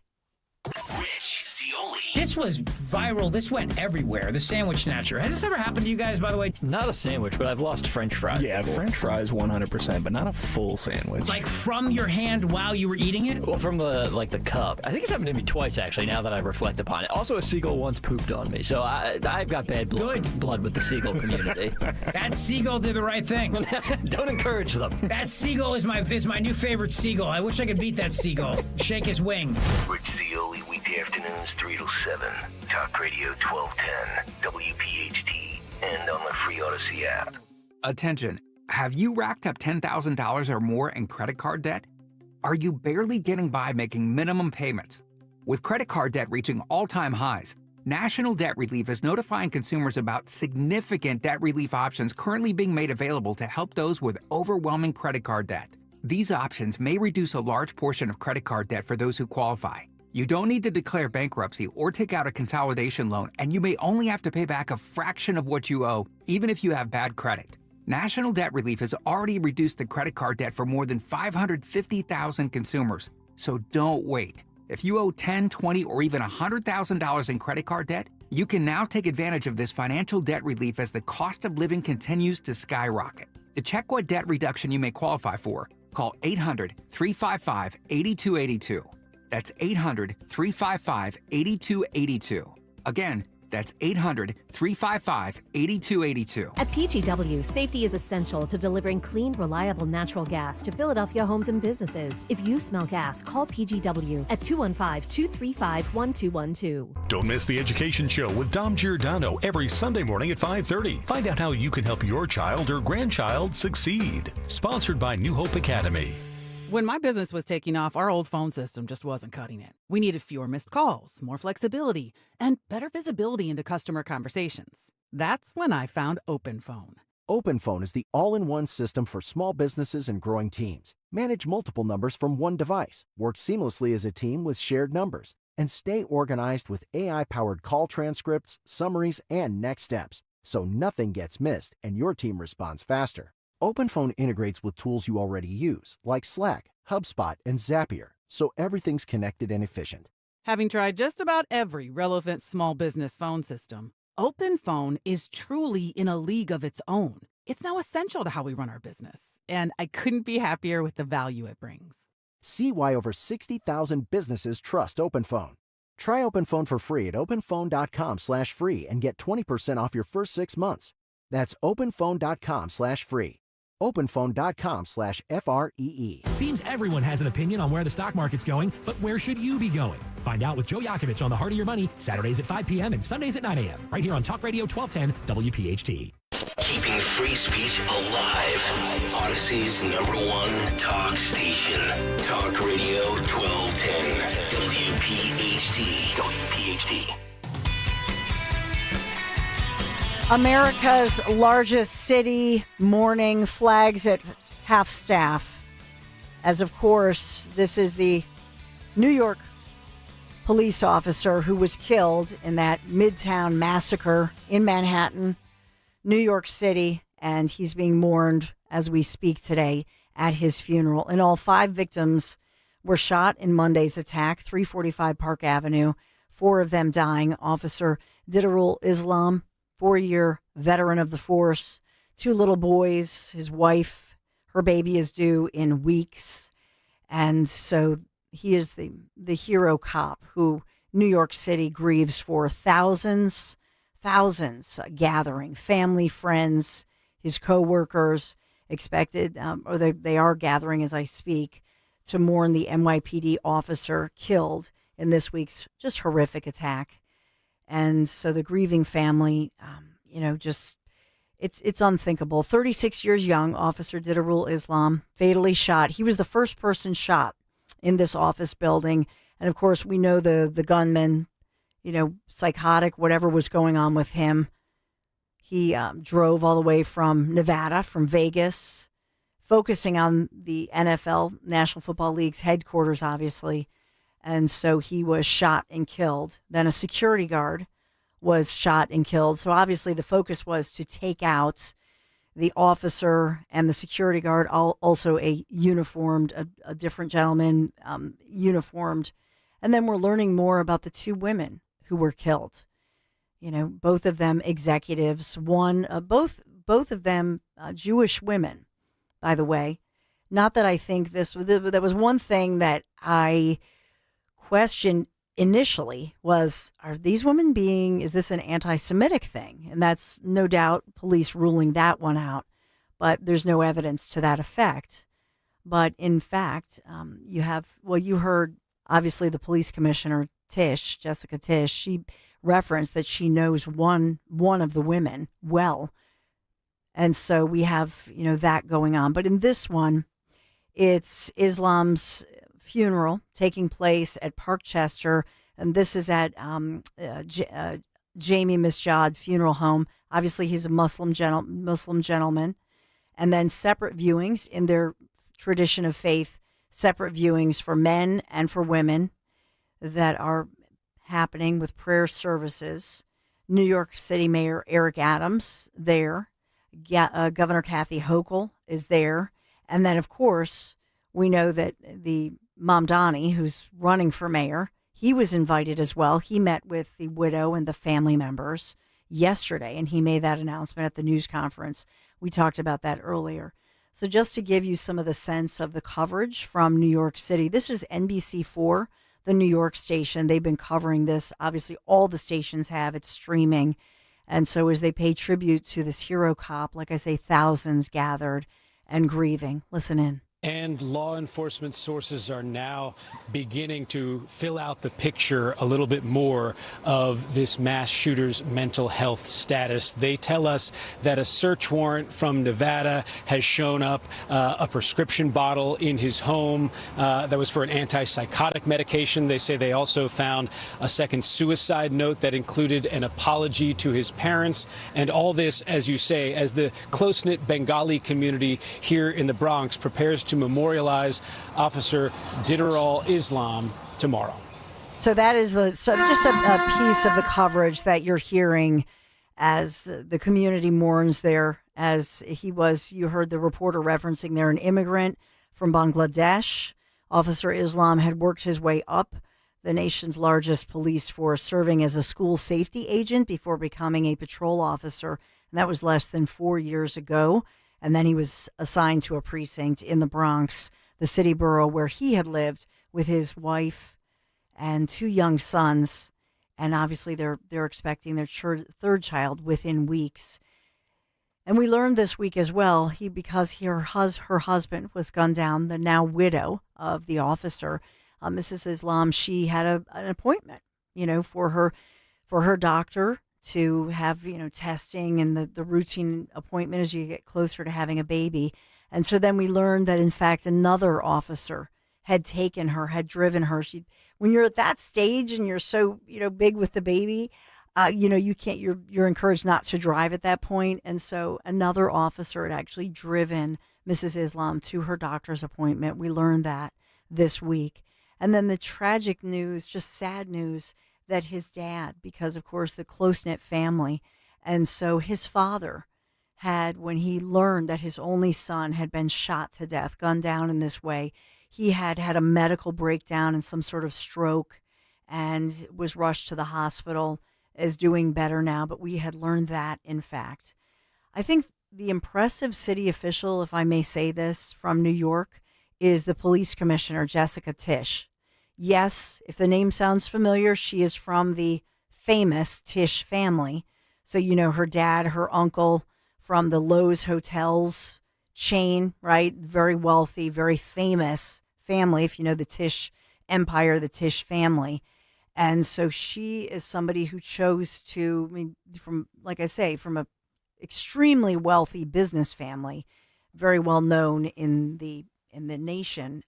This was viral. This went everywhere. The sandwich snatcher. Has this ever happened to you guys, by the way? Not a sandwich, but I've lost French fries. Yeah, before. French fries 100%, but not a full sandwich. Like from your hand while you were eating it? Well, from the cup. I think it's happened to me twice, actually, now that I reflect upon it. Also, a seagull once pooped on me, so I've got bad blood with the seagull community. That seagull did the right thing. Don't encourage them. That seagull is my new favorite seagull. I wish I could beat that seagull. Shake his wing. Rich Zioli, weekday afternoons 3 to 7. Talk Radio 1210, WPHT, and on the free Odyssey app. Attention. Have you racked up $10,000 or more in credit card debt? Are you barely getting by making minimum payments? With credit card debt reaching all-time highs, National Debt Relief is notifying consumers about significant debt relief options currently being made available to help those with overwhelming credit card debt. These options may reduce a large portion of credit card debt for those who qualify. You don't need to declare bankruptcy or take out a consolidation loan, and you may only have to pay back a fraction of what you owe, even if you have bad credit. National Debt Relief has already reduced the credit card debt for more than 550,000 consumers, so don't wait. If you owe $10,000, $20,000, or even $100,000 in credit card debt, you can now take advantage of this financial debt relief as the cost of living continues to skyrocket. To check what debt reduction you may qualify for, call 800-355-8282. That's 800-355-8282. Again, that's 800-355-8282. At PGW, safety is essential to delivering clean, reliable natural gas to Philadelphia homes and businesses. If you smell gas, call PGW at 215-235-1212. Don't miss the Education Show with Dom Giordano every Sunday morning at 5:30. Find out how you can help your child or grandchild succeed. Sponsored by New Hope Academy. When my business was taking off, our old phone system just wasn't cutting it. We needed fewer missed calls, more flexibility, and better visibility into customer conversations. That's when I found OpenPhone. OpenPhone is the all-in-one system for small businesses and growing teams. Manage multiple numbers from one device. Work seamlessly as a team with shared numbers. and stay organized with AI-powered call transcripts, summaries, and next steps, so nothing gets missed and your team responds faster. OpenPhone integrates with tools you already use, like Slack, HubSpot, and Zapier, so everything's connected and efficient. Having tried just about every relevant small business phone system, OpenPhone is truly in a league of its own. It's now essential to how we run our business, and I couldn't be happier with the value it brings. See why over 60,000 businesses trust OpenPhone. Try OpenPhone for free at openphone.com/free and get 20% off your first 6 months. That's openphone.com/free. openphone.com/FREE. Seems everyone has an opinion on where the stock market's going, but where should you be going? Find out with Joe Yakovich on The Heart of Your Money, Saturdays at 5 p.m. and Sundays at 9 a.m. right here on Talk Radio 1210 WPHT. Keeping free speech alive. Odyssey's #1 talk station. Talk Radio 1210 WPHT. WPHT. America's largest city mourning, flags at half staff. As of course, this is the New York police officer who was killed in that Midtown massacre in Manhattan, New York City, and he's being mourned as we speak today at his funeral. And all 5 victims were shot in Monday's attack, 345 Park Avenue, 4 of them dying. Officer Didarul Islam, 4-year veteran of the force, 2 little boys, his wife, her baby is due in weeks. And so he is the hero cop who New York City grieves for. Thousands gathering, family, friends, his co-workers expected, or they are gathering as I speak, to mourn the NYPD officer killed in this week's just horrific attack. And so the grieving family, just it's unthinkable. 36 years young, Officer Didarul Islam, fatally shot. He was the first person shot in this office building. And of course, we know the gunman, psychotic, whatever was going on with him. He drove all the way from Nevada, from Vegas, focusing on the NFL, National Football League's headquarters, obviously. And so he was shot and killed. Then a security guard was shot and killed. So obviously the focus was to take out the officer and the security guard, also a uniformed, a different gentleman, uniformed. And then we're learning more about the 2 women who were killed. Both of them executives, both of them Jewish women, by the way. Not that I think there was one thing that I questioned initially was, is this an anti-Semitic thing? And that's no doubt police ruling that one out, but there's no evidence to that effect. But in fact, you heard obviously the police commissioner, Jessica Tisch, she referenced that she knows one of the women well. And so we have, that going on. But in this one, it's Islam's funeral taking place at Parkchester, and this is at Jamie Misjad Funeral Home. Obviously, he's a Muslim gentleman. And then separate viewings in their tradition of faith, separate viewings for men and for women that are happening with prayer services. New York City Mayor Eric Adams there. Governor Kathy Hochul is there. And then, of course, we know that the Mamdani, who's running for mayor, he was invited as well. He met with the widow and the family members yesterday, and he made that announcement at the news conference. We talked about that earlier. So just to give you some of the sense of the coverage from New York City, this is NBC4, the New York station. They've been covering this. Obviously, all the stations have. It's streaming. And so as they pay tribute to this hero cop, like I say, thousands gathered and grieving. Listen in. And law enforcement sources are now beginning to fill out the picture a little bit more of this mass shooter's mental health status. They tell us that a search warrant from Nevada has shown up a prescription bottle in his home that was for an antipsychotic medication. They say they also found a second suicide note that included an apology to his parents. And all this, as you say, as the close-knit Bengali community here in the Bronx prepares to memorialize Officer Didarul Islam tomorrow. So that is just a piece of the coverage that you're hearing as the community mourns there. As you heard the reporter referencing there, an immigrant from Bangladesh. Officer Islam had worked his way up the nation's largest police force, serving as a school safety agent before becoming a patrol officer. And that was less than 4 years ago. And then he was assigned to a precinct in the Bronx, the city borough where he had lived with his wife and 2 young sons. And obviously they're expecting their third child within weeks. And we learned this week as well, because her husband was gunned down, the now widow of the officer, Mrs. Islam, she had an appointment, for her doctor to have, testing and the routine appointment as you get closer to having a baby. And so then we learned that, in fact, another officer had driven her. When you're at that stage and you're so, big with the baby, you can't, you're encouraged not to drive at that point. And so another officer had actually driven Mrs. Islam to her doctor's appointment. We learned that this week. And then the tragic news, just sad news, that his dad, because of course the close-knit family, and so his father had, when he learned that his only son had been shot to death, gunned down in this way, he had a medical breakdown and some sort of stroke and was rushed to the hospital, is doing better now. But we had learned that, in fact. I think the impressive city official, if I may say this, from New York, is the police commissioner, Jessica Tisch. Yes, if the name sounds familiar, she is from the famous Tisch family. So, her dad, her uncle from the Lowe's Hotels chain, right? Very wealthy, very famous family, if you know the Tisch empire, the Tisch family. And so she is somebody who chose to, from a extremely wealthy business family, very well known in the nation,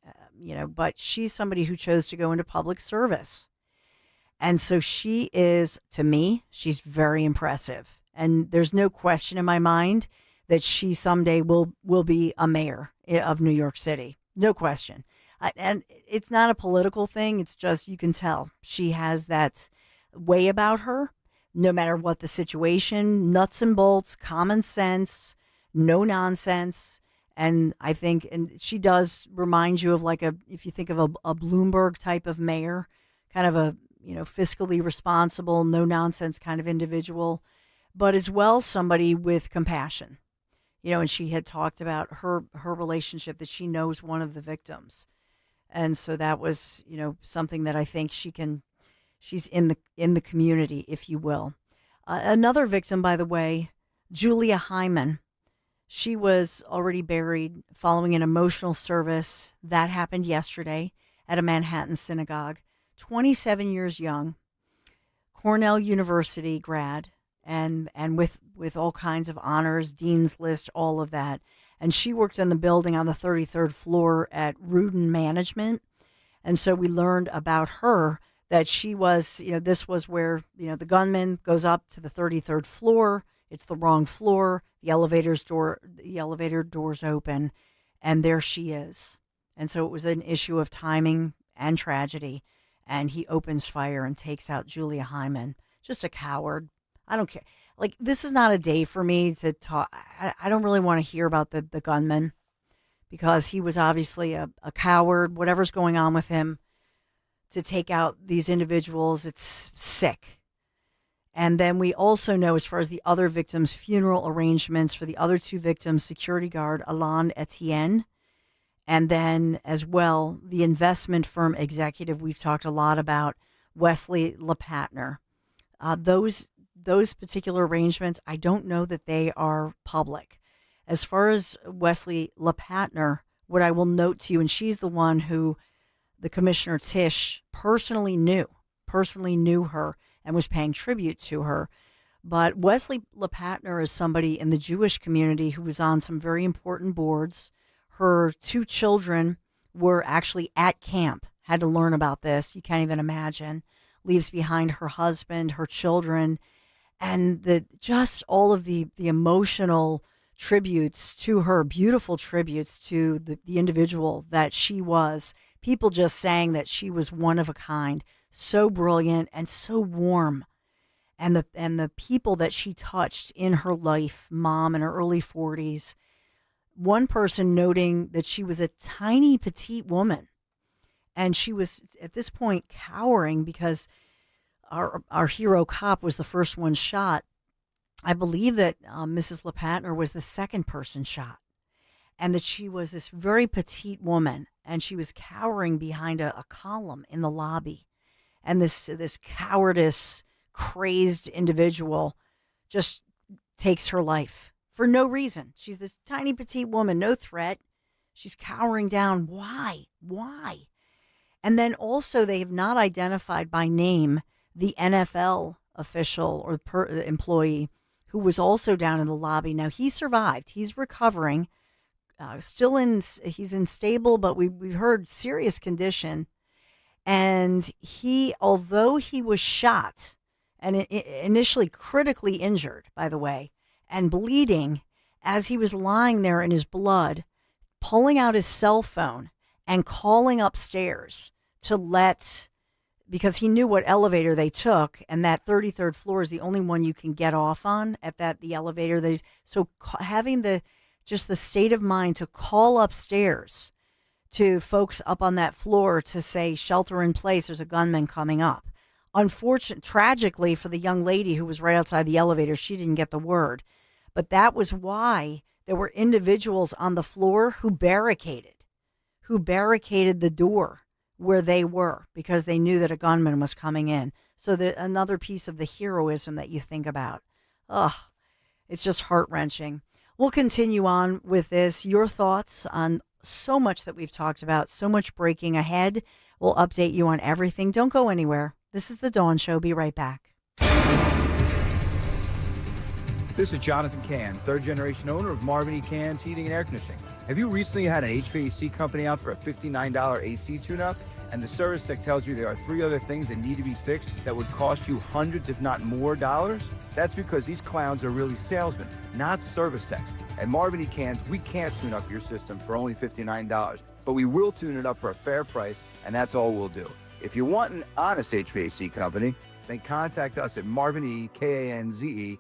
but she's somebody who chose to go into public service. And so she is, to me, she's very impressive. And there's no question in my mind that she someday will be a mayor of New York City. No question. And it's not a political thing. It's just, you can tell she has that way about her, no matter what the situation, nuts and bolts, common sense, no nonsense. And I think, and she does remind you of if you think of a Bloomberg type of mayor, kind of a, fiscally responsible, no nonsense kind of individual, but as well somebody with compassion, and she had talked about her relationship, that she knows one of the victims. And so that was, something that I think she's in the community, if you will. Another victim, by the way, Julia Hyman. She was already buried following an emotional service that happened yesterday at a Manhattan synagogue. 27 years young, Cornell University grad, and with all kinds of honors, dean's list, all of that. And she worked in the building on the 33rd floor at Rudin Management. And so we learned about her that she was, this was where, the gunman goes up to the 33rd floor. It's the wrong floor. The elevator doors open, and there she is. And so it was an issue of timing and tragedy. And he opens fire and takes out Julia Hyman. Just a coward. I don't care. This is not a day for me to talk. I don't really want to hear about the gunman, because he was obviously a coward, whatever's going on with him, to take out these individuals. It's sick. And then we also know, as far as the other victims' funeral arrangements for the other 2 victims, security guard Alain Etienne, and then as well, the investment firm executive we've talked a lot about, Wesley LePatner. Those particular arrangements, I don't know that they are public. As far as Wesley LePatner, what I will note to you, and she's the one who the Commissioner Tisch personally knew her and was paying tribute to her. But Wesley LePatner is somebody in the Jewish community who was on some very important boards. Her 2 children were actually at camp, had to learn about this. You can't even imagine. Leaves behind her husband, her children, and just all of the emotional tributes to her, beautiful tributes to the individual that she was. People just saying that she was one of a kind. so brilliant and so warm. And the people that she touched in her life, mom in her early 40s, one person noting that she was a tiny, petite woman. And she was, at this point, cowering because our hero cop was the first one shot. I believe that Mrs. LePatner was the second person shot. And that she was this very petite woman. And she was cowering behind a column in the lobby. And this cowardice, crazed individual just takes her life for no reason. She's this tiny, petite woman, no threat. She's cowering down. Why? And then also they have not identified by name the NFL official or employee who was also down in the lobby. Now, he survived. He's recovering. He's in stable, but we've heard serious condition. And although he was shot and initially critically injured, by the way, and bleeding, as he was lying there in his blood, pulling out his cell phone and calling upstairs because he knew what elevator they took, and that 33rd floor is the only one you can get off on the elevator. So having the state of mind to call upstairs to folks up on that floor to say, shelter in place, there's a gunman coming up. Tragically for the young lady who was right outside the elevator, she didn't get the word. But that was why there were individuals on the floor who barricaded the door where they were because they knew that a gunman was coming in. So another piece of the heroism that you think about. It's just heart-wrenching. We'll continue on with this. Your thoughts on so much that we've talked about, so much breaking ahead. We'll update you on everything. Don't go anywhere. This is The Dawn Show. Be right back. This is Jonathan Cans, third-generation owner of Marvin E. Cans Heating and Air Conditioning. Have you recently had an HVAC company out for a $59 AC tune-up, and the service tech tells you there are 3 other things that need to be fixed that would cost you hundreds, if not more, dollars? That's because these clowns are really salesmen, not service techs. At Marvin E. Cans, we can't tune up your system for only $59, but we will tune it up for a fair price, and that's all we'll do. If you want an honest HVAC company, then contact us at marvinekanze.com.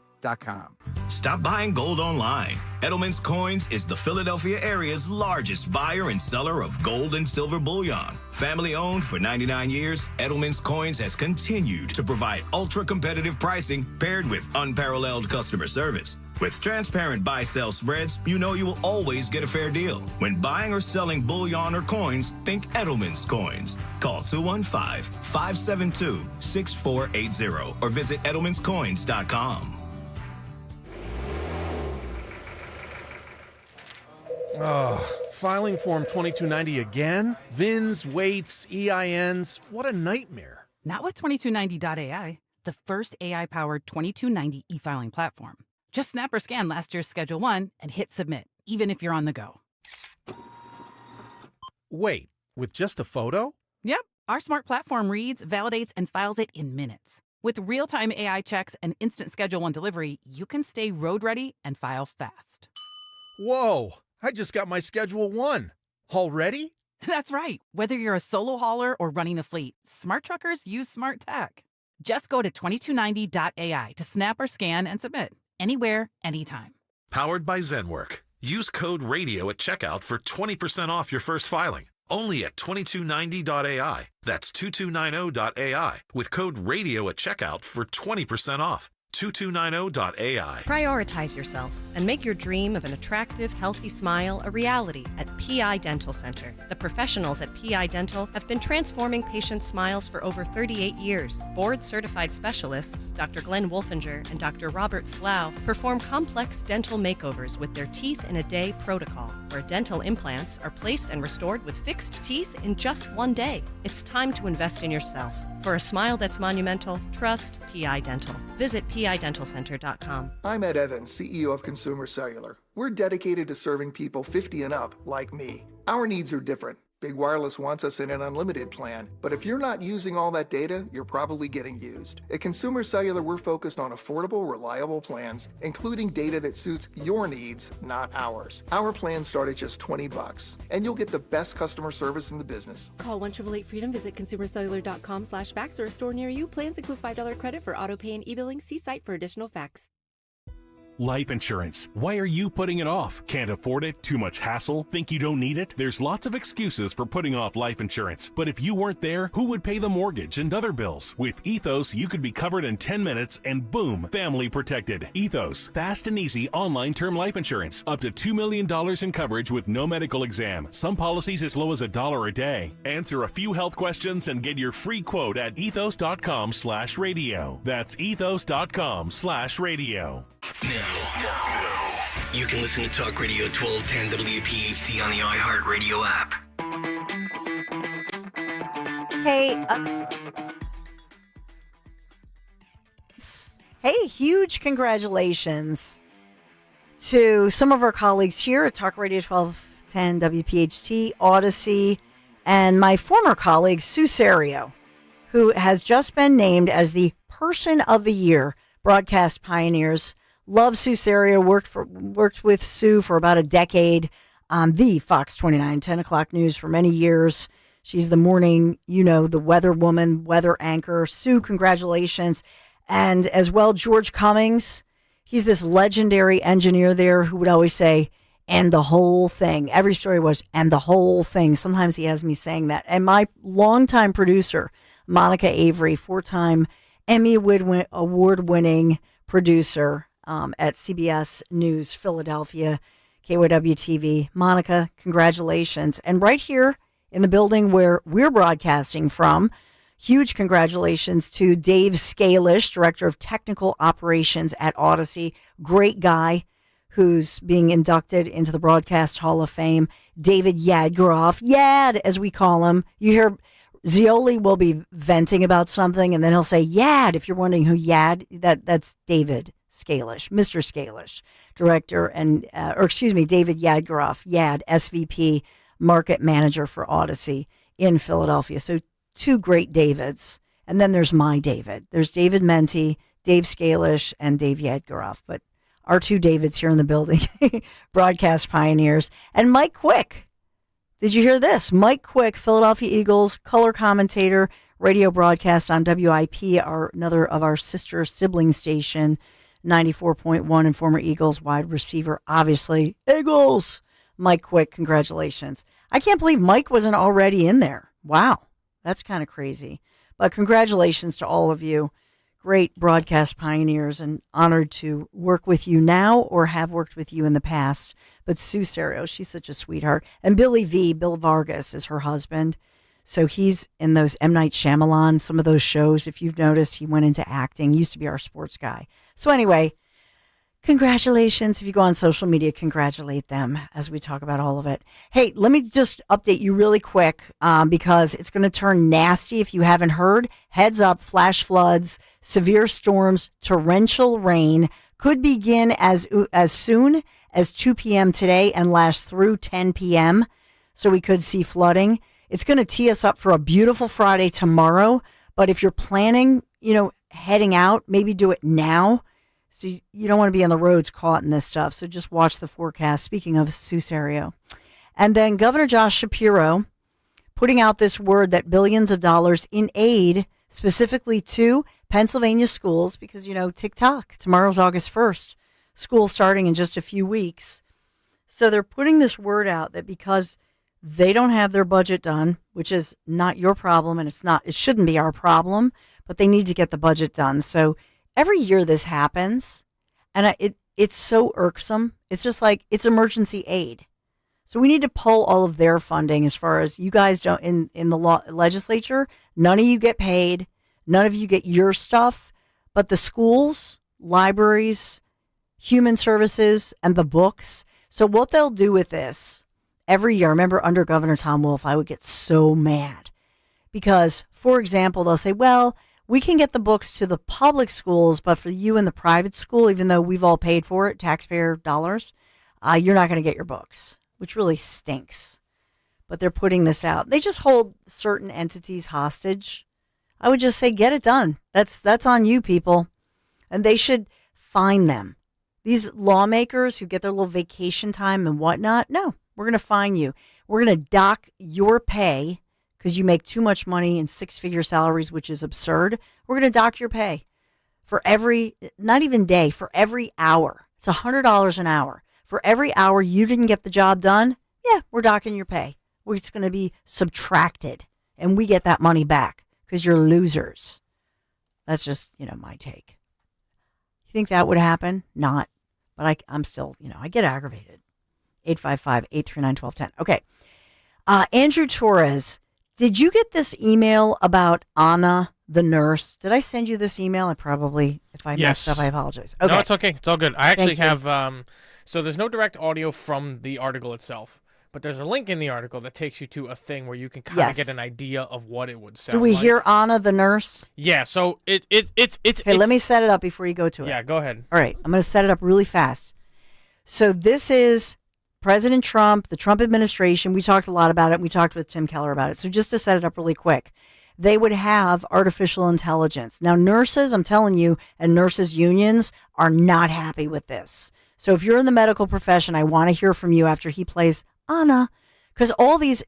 Stop buying gold online. Edelman's Coins is the Philadelphia area's largest buyer and seller of gold and silver bullion. Family owned for 99 years, Edelman's Coins has continued to provide ultra-competitive pricing paired with unparalleled customer service. With transparent buy-sell spreads, you know you will always get a fair deal. When buying or selling bullion or coins, think Edelman's Coins. Call 215-572-6480 or visit edelmanscoins.com. Filing Form 2290 again? VINs, weights, EINs. What a nightmare. Not with 2290.ai, the first AI-powered 2290 e-filing platform. Just snap or scan last year's Schedule 1 and hit submit, even if you're on the go. Wait, with just a photo? Yep. Our smart platform reads, validates, and files it in minutes. With real-time AI checks and instant Schedule 1 delivery, you can stay road ready and file fast. Whoa, I just got my Schedule 1. Already? That's right. Whether you're a solo hauler or running a fleet, smart truckers use smart tech. Just go to 2290.ai to snap or scan and submit. Anywhere, anytime. Powered by ZenWork. Use code RADIO at checkout for 20% off your first filing. Only at 2290.ai. That's 2290.ai. With code RADIO at checkout for 20% off. 2290.ai. Prioritize yourself and make your dream of an attractive, healthy smile a reality at PI Dental Center. The professionals at PI Dental have been transforming patients' smiles for over 38 years. Board-certified specialists, Dr. Glenn Wolfinger and Dr. Robert Slough, perform complex dental makeovers with their Teeth in a Day protocol, where dental implants are placed and restored with fixed teeth in just 1 day. It's time to invest in yourself. For a smile that's monumental, trust PI Dental. Visit PIDentalCenter.com. I'm Ed Evans, CEO of Consumer Cellular. We're dedicated to serving people 50 and up like me. Our needs are different. Big Wireless wants us in an unlimited plan, but if you're not using all that data, you're probably getting used. At Consumer Cellular, we're focused on affordable, reliable plans, including data that suits your needs, not ours. Our plans start at just $20, and you'll get the best customer service in the business. Call 1-888-FREEDOM, visit consumercellular.com/fax or a store near you. Plans include $5 credit for auto pay and e-billing. See site for additional facts. Life insurance. Why are you putting it off? Can't afford it? Too much hassle? Think you don't need it? There's lots of excuses for putting off life insurance. But if you weren't there, who would pay the mortgage and other bills? With Ethos, you could be covered in 10 minutes and boom, family protected. Ethos, fast and easy online term life insurance. Up to $2 million in coverage with no medical exam. Some policies as low as $1 a day. Answer a few health questions and get your free quote at ethos.com/radio. That's ethos.com/radio. Now, you can listen to Talk Radio 1210 WPHT on the iHeartRadio app. Hey, huge congratulations to some of our colleagues here at Talk Radio 1210 WPHT, Odyssey, and my former colleague, Sue Serio, who has just been named as the Person of the Year, Broadcast Pioneers. Love Sue Serio, worked with Sue for about a decade on the Fox 29 10 o'clock news for many years. She's the morning, the weather woman, weather anchor. Sue, congratulations. And as well, George Cummings. He's this legendary engineer there who would always say, and the whole thing. Every story was, and the whole thing. Sometimes he has me saying that. And my longtime producer, Monica Avery, 4-time Emmy award-winning producer at CBS News Philadelphia, KYW-TV. Monica, congratulations. And right here in the building where we're broadcasting from, huge congratulations to Dave Scalish, Director of Technical Operations at Odyssey. Great guy who's being inducted into the Broadcast Hall of Fame. David Yadgroff, Yad, as we call him. You hear Zioli will be venting about something, and then he'll say, Yad, if you're wondering who Yad, that's David Scalish, Mr. Scalish, director, David Yadgroff, Yad, SVP, market manager for Odyssey in Philadelphia. So 2 great Davids. And then there's my David. There's David Menti, Dave Scalish, and Dave Yadgroff. But our 2 Davids here in the building, broadcast pioneers. And Mike Quick. Did you hear this? Mike Quick, Philadelphia Eagles, color commentator, radio broadcast on WIP, another of our sister sibling station, 94.1, and former Eagles wide receiver, obviously. Eagles! Mike Quick, congratulations. I can't believe Mike wasn't already in there. Wow, that's kind of crazy. But congratulations to all of you. Great broadcast pioneers, and honored to work with you now or have worked with you in the past. But Sue Serio, she's such a sweetheart. And Bill Vargas is her husband. So he's in those M. Night Shyamalan, some of those shows. If you've noticed, he went into acting, used to be our sports guy. So anyway, congratulations. If you go on social media, congratulate them as we talk about all of it. Hey, let me just update you really quick because it's going to turn nasty if you haven't heard. Heads up, flash floods, severe storms, torrential rain could begin as soon as 2 p.m. today and last through 10 p.m. So we could see flooding. It's going to tee us up for a beautiful Friday tomorrow. But if you're planning, heading out, maybe do it now. So you don't want to be on the roads caught in this stuff. So just watch the forecast. Speaking of Sue Serio. And then Governor Josh Shapiro putting out this word that billions of dollars in aid specifically to Pennsylvania schools because, TikTok, tomorrow's August 1st, school starting in just a few weeks. So they're putting this word out that because they don't have their budget done, which is not your problem, and it shouldn't be our problem, but they need to get the budget done. So every year this happens, and it's so irksome. It's just like it's emergency aid. So we need to pull all of their funding as far as you guys don't, in the legislature, none of you get paid. None of you get your stuff, but the schools, libraries, human services, and the books. So what they'll do with this every year, remember under Governor Tom Wolf, I would get so mad because, for example, they'll say, well, we can get the books to the public schools, but for you in the private school, even though we've all paid for it, taxpayer dollars, you're not going to get your books, which really stinks. but they're putting this out. They just hold certain entities hostage. I would just say get it done. That's on you, people. And they should fine them. These lawmakers who get their little vacation time and whatnot, no, we're going to fine you. We're going to dock your pay because you make too much money in six-figure salaries, which is absurd. We're going to dock your pay for every, not even day, for every hour. It's $100 an hour. For every hour you didn't get the job done, yeah, we're docking your pay. It's going to be subtracted, and we get that money back because you're losers. That's just, my take. You think that would happen? Not. But I'm still, I get aggravated. 855-839-1210. Okay. Andrew Torres, did you get this email about Anna, the nurse? Did I send you this email? If I messed up, I apologize. Okay. No, it's okay. It's all good. I actually have, so there's no direct audio from the article itself, but there's a link in the article that takes you to a thing where you can kind of get an idea of what it would sound like. Do we hear Anna, the nurse? Yeah, so it's... Okay, let me set it up before you go to it. Yeah, go ahead. All right, I'm going to set it up really fast. So this is President Trump, the Trump administration. We talked a lot about it. We talked with Tim Keller about it. So just to set it up really quick, they would have artificial intelligence. Now, nurses, I'm telling you, and nurses' unions are not happy with this. So if you're in the medical profession, I want to hear from you after he plays Anna. Because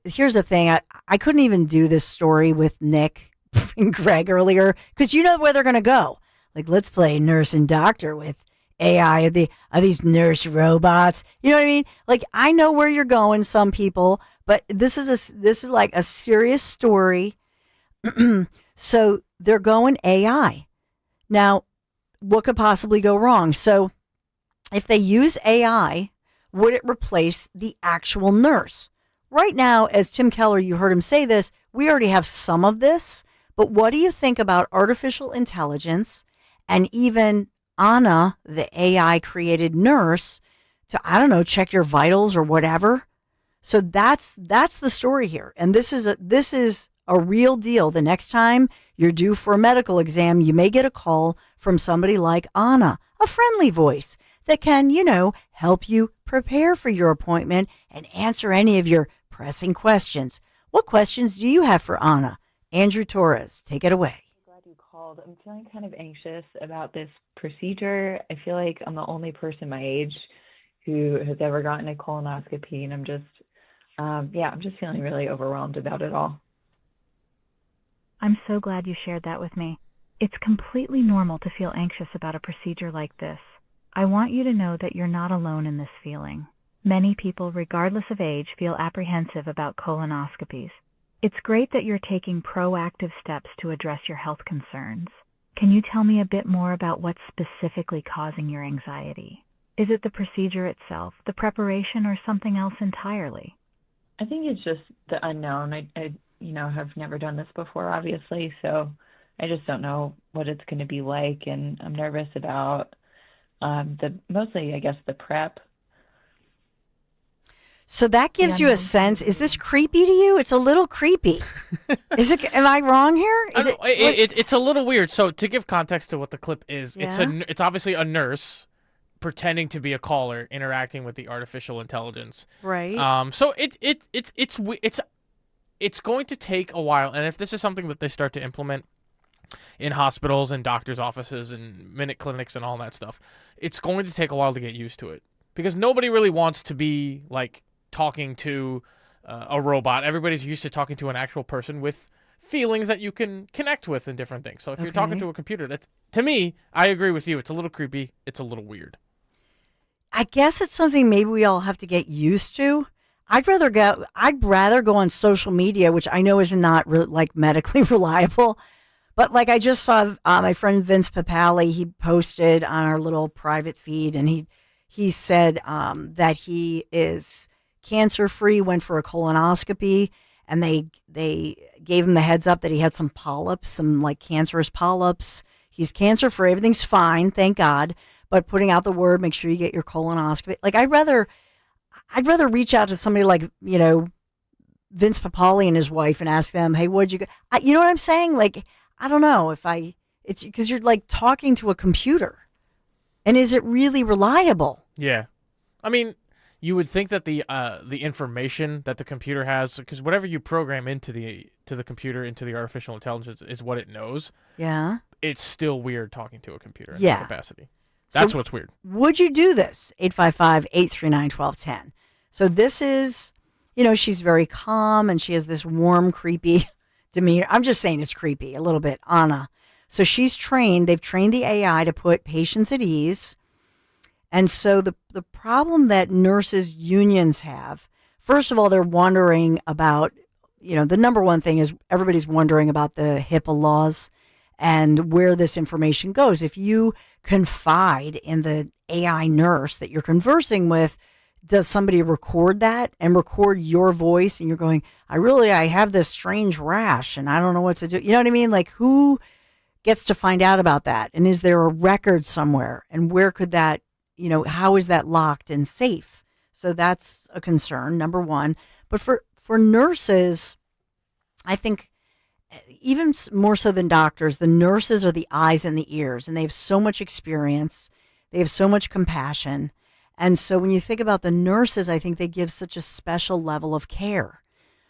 here's the thing, I couldn't even do this story with Nick and Greg earlier, because you know where they're going to go. Like, let's play nurse and doctor with AI. Are these nurse robots? You know what I mean? Like, I know where you're going, some people, but this is like a serious story. So they're going AI. Now, what could possibly go wrong? So if they use AI, would it replace the actual nurse? Right now, as Tim Keller, you heard him say this, we already have some of this, but what do you think about artificial intelligence and even Anna, the AI created nurse, to, I don't know, check your vitals or whatever? So that's the story here. And this is a real deal. The next time you're due for a medical exam, you may get a call from somebody like Anna, a friendly voice that can, help you prepare for your appointment and answer any of your pressing questions. What questions do you have for Anna? Andrew Torres, take it away. Glad you called. I'm feeling kind of anxious about this procedure. I feel like I'm the only person my age who has ever gotten a colonoscopy, and I'm just feeling really overwhelmed about it all. I'm so glad you shared that with me. It's completely normal to feel anxious about a procedure like this. I want you to know that you're not alone in this feeling. Many people, regardless of age, feel apprehensive about colonoscopies. It's great that you're taking proactive steps to address your health concerns. Can you tell me a bit more about what's specifically causing your anxiety? Is it the procedure itself, the preparation, or something else entirely? I think it's just the unknown. I have never done this before, obviously, so I just don't know what it's going to be like, and I'm nervous about mostly, I guess, the prep. So that gives you a sense. Is this creepy to you? It's a little creepy. Is it? Am I wrong here? It's a little weird. So to give context to what the clip is, it's obviously a nurse pretending to be a caller interacting with the artificial intelligence. Right. So it's going to take a while, and if this is something that they start to implement in hospitals and doctors' offices and minute clinics and all that stuff, it's going to take a while to get used to it, because nobody really wants to be like talking to a robot. Everybody's used to talking to an actual person with feelings that you can connect with and different things. So if you're talking to a computer, that's, to me, I agree with you. It's a little creepy. It's a little weird. I guess it's something maybe we all have to get used to. I'd rather go on social media, which I know is not like medically reliable. But like I just saw my friend Vince Papali, he posted on our little private feed, and he said that he is cancer-free, went for a colonoscopy, and they gave him the heads up that he had some polyps, some like cancerous polyps. He's cancer-free. Everything's fine, thank God. But putting out the word, make sure you get your colonoscopy. Like I'd rather reach out to somebody like, Vince Papali and his wife and ask them, hey, what'd you get? You know what I'm saying? Like, I don't know it's because you're like talking to a computer. And is it really reliable? Yeah. I mean, you would think that the information that the computer has, because whatever you program into the computer, into the artificial intelligence, is what it knows. Yeah. It's still weird talking to a computer in Yeah. that capacity. That's what's weird. Would you do this? 855-839-1210. So this is, she's very calm and she has this warm, creepy demeanor. I'm just saying it's creepy a little bit, Anna. So they've trained the AI to put patients at ease. And so the problem that nurses unions have, first of all, they're wondering about, the number one thing is everybody's wondering about the HIPAA laws and where this information goes. If you confide in the AI nurse that you're conversing with, does somebody record that and record your voice? And you're going, I have this strange rash and I don't know what to do. You know what I mean? Like, who gets to find out about that? And is there a record somewhere? And where could that, how is that locked and safe? So that's a concern, number one. But for nurses, I think even more so than doctors, the nurses are the eyes and the ears, and they have so much experience. They have so much compassion. And so when you think about the nurses, I think they give such a special level of care.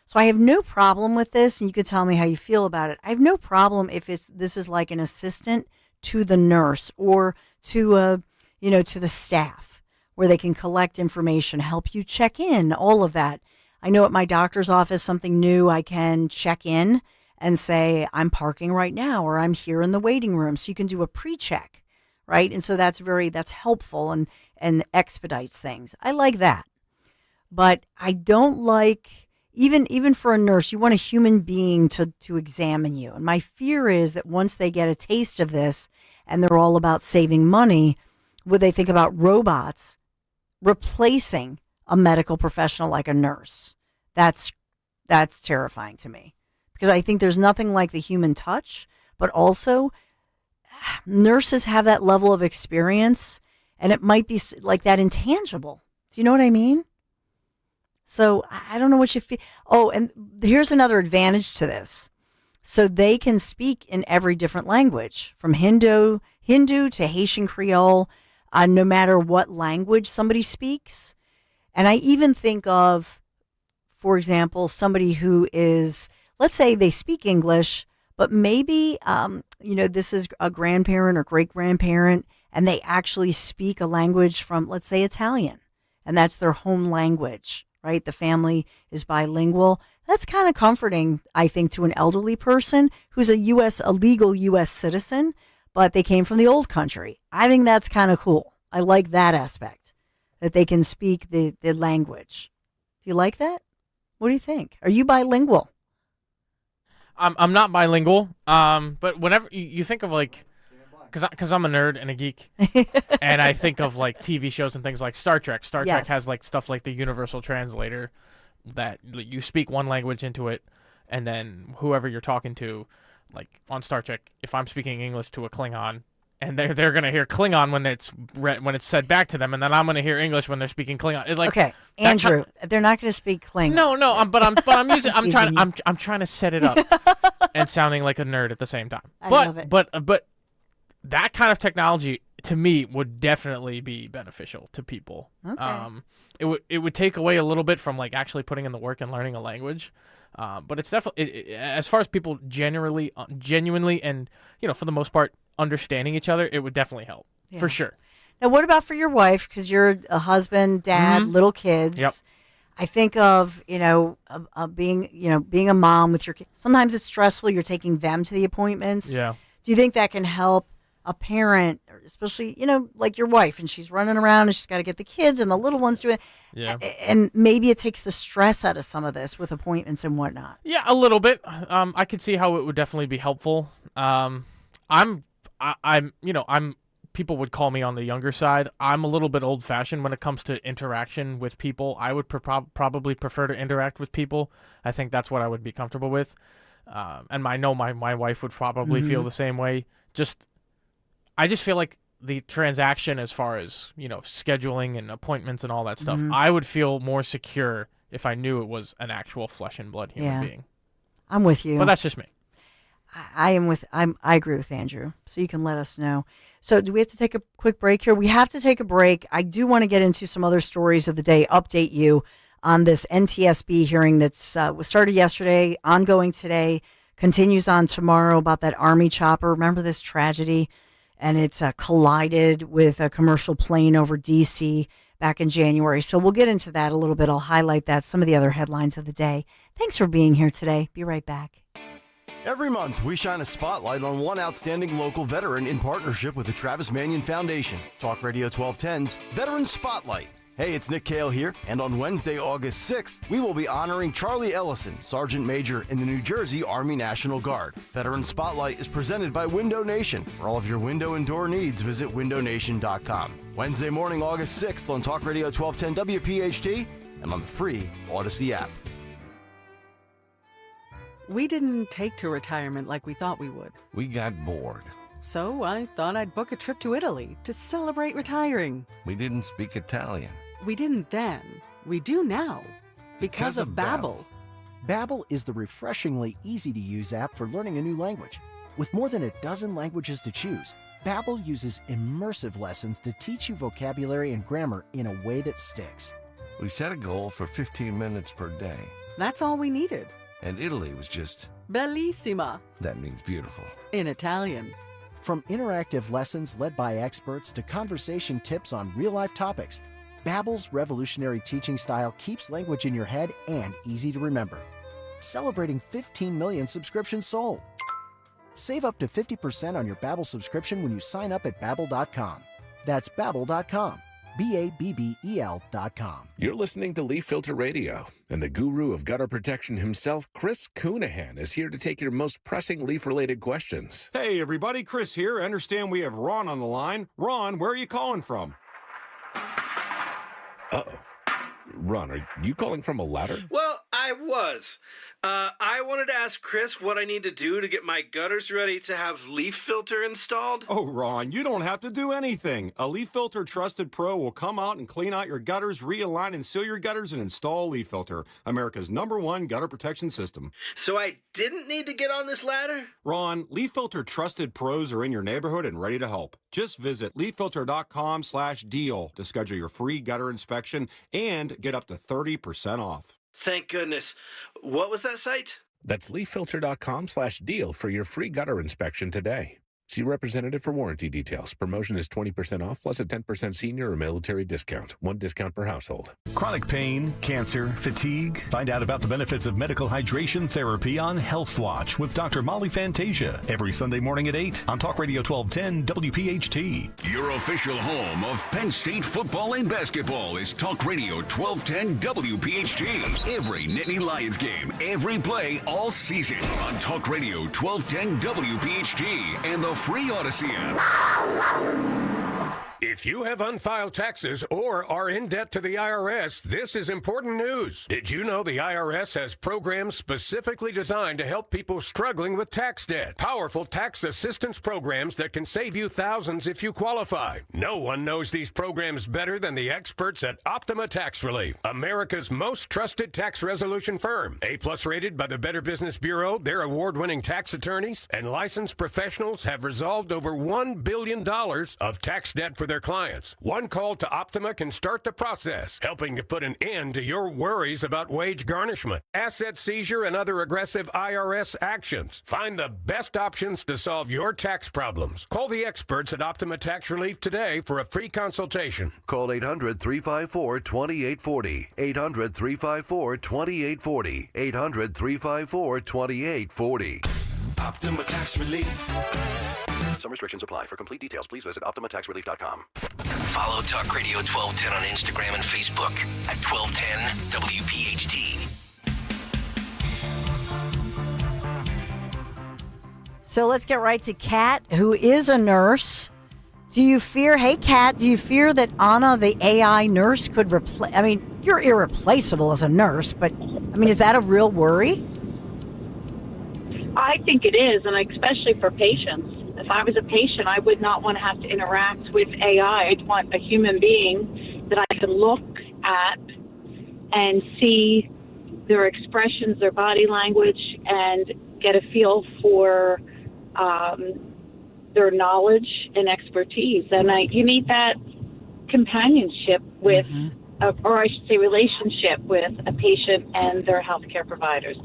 So I have no problem with this, and you could tell me how you feel about it. I have no problem if this is like an assistant to the nurse or to to the staff, where they can collect information, help you check in, all of that. I know at my doctor's office, something new, I can check in and say, I'm parking right now, or I'm here in the waiting room. So you can do a pre-check, right? And so that's helpful and expedites things. I like that. But I don't like, even for a nurse, you want a human being to examine you. And my fear is that once they get a taste of this and they're all about saving money, would they think about robots replacing a medical professional like a nurse? That's terrifying to me, because I think there's nothing like the human touch, but also nurses have that level of experience, and it might be like that intangible. Do you know what I mean? So I don't know what you feel. Oh, and here's another advantage to this. So they can speak in every different language, from Hindu to Haitian Creole, no matter what language somebody speaks. And I even think of, for example, somebody who is, let's say they speak English, but maybe, this is a grandparent or great-grandparent, and they actually speak a language from, let's say, Italian, and that's their home language, right? The family is bilingual. That's kind of comforting, I think, to an elderly person who's a legal U.S. citizen, but they came from the old country. I think that's kind of cool. I like that aspect, that they can speak the language. Do you like that? What do you think? Are you bilingual? I'm not bilingual, but whenever you think of like, because I'm a nerd and a geek, and I think of like TV shows and things like Star Trek. Star Trek has like stuff like the Universal Translator, that you speak one language into it, and then whoever you're talking to, like on Star Trek, if I'm speaking English to a Klingon, and they're gonna hear Klingon when it's said back to them, and then I'm gonna hear English when they're speaking Klingon. Okay, Andrew, they're not gonna speak Klingon. No, but I'm using. I'm trying to set it up and sounding like a nerd at the same time. I love it. But that kind of technology to me would definitely be beneficial to people. Okay. It would take away a little bit from like actually putting in the work and learning a language. But it's definitely, as far as people genuinely and, for the most part, understanding each other, it would definitely help, for sure. Now, what about for your wife? Because you're a husband, dad, little kids. Yep. I think of, being a mom with your kids. Sometimes it's stressful. You're taking them to the appointments. Yeah. Do you think that can help a parent, especially, like your wife, and she's running around and she's got to get the kids and the little ones doing it. Yeah. And maybe it takes the stress out of some of this with appointments and whatnot. Yeah, a little bit. I could see how it would definitely be helpful. People would call me on the younger side. I'm a little bit old fashioned when it comes to interaction with people. I would probably prefer to interact with people. I think that's what I would be comfortable with. And I know my wife would probably feel the same way. I just feel like the transaction, as far as, scheduling and appointments and all that stuff, I would feel more secure if I knew it was an actual flesh and blood human being. I'm with you. But that's just me. I agree with Andrew. So you can let us know. So do we have to take a quick break here? We have to take a break. I do want to get into some other stories of the day, update you on this NTSB hearing that's was started yesterday, ongoing today, continues on tomorrow, about that Army chopper. Remember this tragedy? And it's collided with a commercial plane over D.C. back in January. So we'll get into that a little bit. I'll highlight that, some of the other headlines of the day. Thanks for being here today. Be right back. Every month, we shine a spotlight on one outstanding local veteran in partnership with the Travis Manion Foundation. Talk Radio 1210's Veteran Spotlight. Hey, it's Nick Cale here, and on Wednesday, August 6th, we will be honoring Charlie Ellison, Sergeant Major in the New Jersey Army National Guard. Veteran Spotlight is presented by Window Nation. For all of your window and door needs, visit windownation.com. Wednesday morning, August 6th on Talk Radio 1210 WPHT and on the free Odyssey app. We didn't take to retirement like we thought we would. We got bored. So I thought I'd book a trip to Italy to celebrate retiring. We didn't speak Italian. We didn't then. We do now. Because of Babbel. Babbel is the refreshingly easy-to-use app for learning a new language. With more than a dozen languages to choose, Babbel uses immersive lessons to teach you vocabulary and grammar in a way that sticks. We set a goal for 15 minutes per day. That's all we needed. And Italy was just... Bellissima. That means beautiful. In Italian. From interactive lessons led by experts to conversation tips on real-life topics, Babbel's revolutionary teaching style keeps language in your head and easy to remember. Celebrating 15 million subscriptions sold. Save up to 50% on your Babbel subscription when you sign up at Babbel.com. That's Babbel.com. Babbel.com. You're listening to Leaf Filter Radio, and the guru of gutter protection himself, Chris Coonahan, is here to take your most pressing leaf-related questions. Hey, everybody, Chris here. I understand we have Ron on the line. Ron, where are you calling from? Uh-oh. Ron, are you calling from a ladder? Well, I was. I wanted to ask Chris what I need to do to get my gutters ready to have leaf filter installed. Oh, Ron, you don't have to do anything. A Leaf Filter Trusted Pro will come out and clean out your gutters, realign and seal your gutters, and install Leaf Filter, America's #1 gutter protection system. So I didn't need to get on this ladder? Ron, Leaf Filter Trusted Pros are in your neighborhood and ready to help. Just visit leaffilter.com/deal to schedule your free gutter inspection and get up to 30% off. Thank goodness. What was that site? That's leaffilter.com/deal for your free gutter inspection today. See representative for warranty details. Promotion is 20% off plus a 10% senior or military discount. One discount per household. Chronic pain, cancer, fatigue. Find out about the benefits of medical hydration therapy on Health Watch with Dr. Molly Fantasia every Sunday morning at 8 on Talk Radio 1210 WPHT. Your official home of Penn State football and basketball is Talk Radio 1210 WPHT. Every Nittany Lions game, every play, all season on Talk Radio 1210 WPHT and the free Odyssey app. If you have unfiled taxes or are in debt to the IRS, this is important news. Did you know the IRS has programs specifically designed to help people struggling with tax debt? Powerful tax assistance programs that can save you thousands if you qualify. No one knows these programs better than the experts at Optima Tax Relief, America's most trusted tax resolution firm. A+ rated by the Better Business Bureau, their award-winning tax attorneys and licensed professionals have resolved over $1 billion of tax debt for their clients. One call to Optima can start the process, helping to put an end to your worries about wage garnishment, asset seizure, and other aggressive IRS actions. Find the best options to solve your tax problems. Call the experts at Optima Tax Relief today for a free consultation. Call 800-354-2840. 800-354-2840. 800-354-2840. Optima Tax Relief. Some restrictions apply. For complete details, please visit OptimaTaxRelief.com. Follow Talk Radio 1210 on Instagram and Facebook at 1210 WPHT. So let's get right to Kat, who is a nurse. Hey, Kat, do you fear that Anna, the AI nurse, could replace... I mean, you're irreplaceable as a nurse, but, is that a real worry? I think it is, and especially for patients. If I was a patient, I would not want to have to interact with AI. I'd want a human being that I could look at and see their expressions, their body language, and get a feel for their knowledge and expertise. And you need that companionship with, or I should say relationship with a patient and their healthcare providers.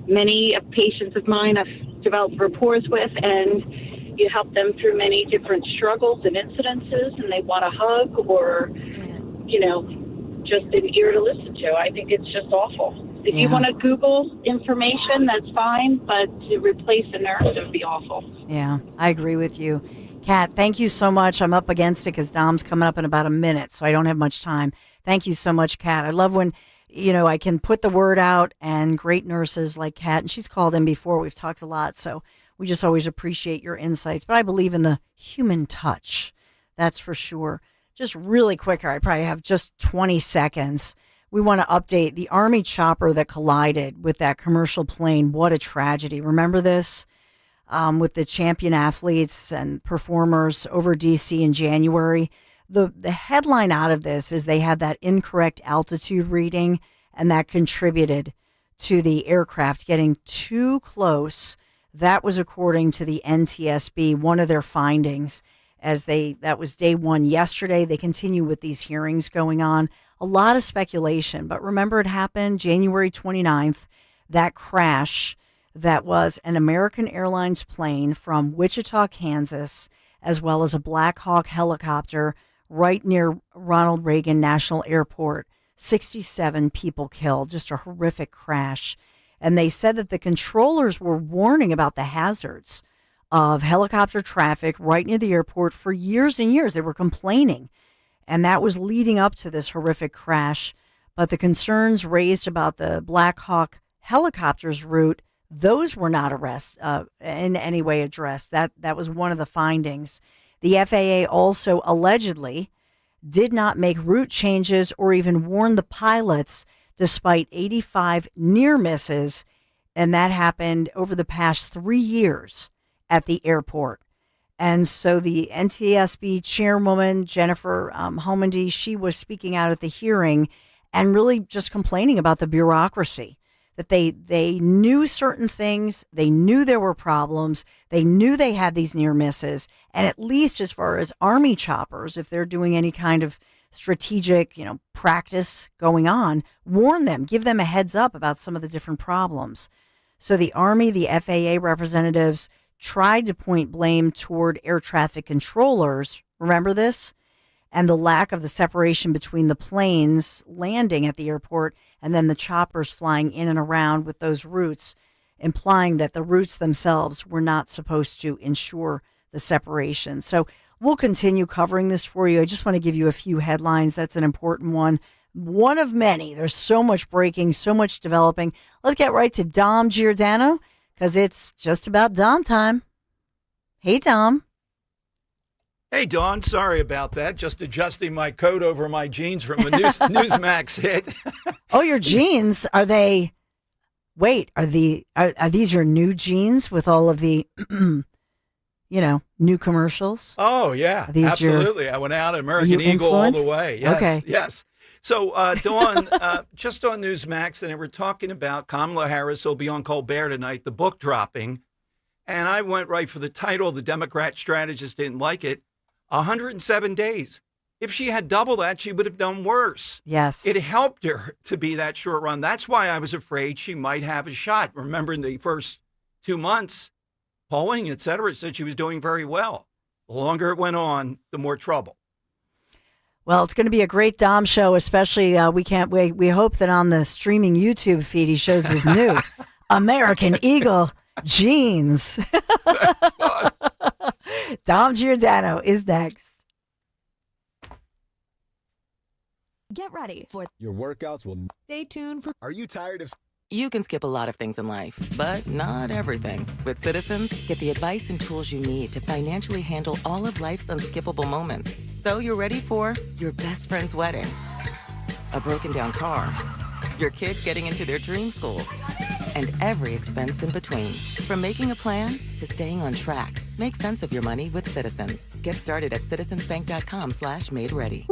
Many patients of mine I've developed rapport with, and you help them through many different struggles and incidences, and they want a hug or, just an ear to listen to. I think it's just awful. If you want to Google information, that's fine, but to replace a nurse, it would be awful. Yeah, I agree with you. Kat, thank you so much. I'm up against it because Dom's coming up in about a minute, so I don't have much time. Thank you so much, Kat. I love when, I can put the word out, and great nurses like Kat, and she's called in before. We've talked a lot, so we just always appreciate your insights. But I believe in the human touch. That's for sure. Just really quick, I probably have just 20 seconds. We want to update the Army chopper that collided with that commercial plane. What a tragedy. Remember this? With the champion athletes and performers over D.C. in January. The headline out of this is they had that incorrect altitude reading, and that contributed to the aircraft getting too close. That was according to the NTSB, one of their findings. That was day one yesterday. They continue with these hearings going on. A lot of speculation, but remember it happened January 29th, that crash that was an American Airlines plane from Wichita, Kansas, as well as a Black Hawk helicopter right near Ronald Reagan National Airport. 67 people killed, just a horrific crash. And they said that the controllers were warning about the hazards of helicopter traffic right near the airport for years and years. They were complaining. And that was leading up to this horrific crash. But the concerns raised about the Black Hawk helicopter's route, those were not in any way addressed. That was one of the findings. The FAA also allegedly did not make route changes or even warn the pilots despite 85 near misses. And that happened over the past 3 years at the airport. And so the NTSB chairwoman, Jennifer Homendy, she was speaking out at the hearing and really just complaining about the bureaucracy, that they knew certain things, they knew there were problems, they knew they had these near misses, and at least as far as Army choppers, if they're doing any kind of strategic, practice going on, warn them, give them a heads up about some of the different problems. So the Army, the FAA representatives tried to point blame toward air traffic controllers. Remember this? And the lack of the separation between the planes landing at the airport and then the choppers flying in and around with those routes, implying that the routes themselves were not supposed to ensure the separation. So we'll continue covering this for you. I just want to give you a few headlines. That's an important one. One of many. There's so much breaking, so much developing. Let's get right to Dom Giordano, because it's just about Dom time. Hey, Dom. Hey, Dawn. Sorry about that. Just adjusting my coat over my jeans from a Newsmax hit. Oh, your jeans. Are they... Wait, are these your new jeans with all of the, new commercials? Oh, yeah. Absolutely. I went out American Eagle all the way. Yes, okay. Yes. So, Dawn, just on Newsmax, and we're talking about Kamala Harris will be on Colbert tonight, the book dropping. And I went right for the title. The Democrat strategist didn't like it. 107 days. If she had double that, she would have done worse. Yes. It helped her to be that short run. That's why I was afraid she might have a shot. Remember, in the first 2 months, polling, et cetera, said she was doing very well. The longer it went on, the more trouble. Well, it's going to be a great Dom show, especially we hope that on the streaming YouTube feed he shows his new American Eagle jeans. Dom Giordano is next. Get ready for your workouts will stay tuned for. Are you tired of? You can skip a lot of things in life, but not everything. With Citizens, get the advice and tools you need to financially handle all of life's unskippable moments. So you're ready for your best friend's wedding, a broken down car, your kid getting into their dream school, and every expense in between. From making a plan to staying on track, make sense of your money with Citizens. Get started at citizensbank.com/made ready.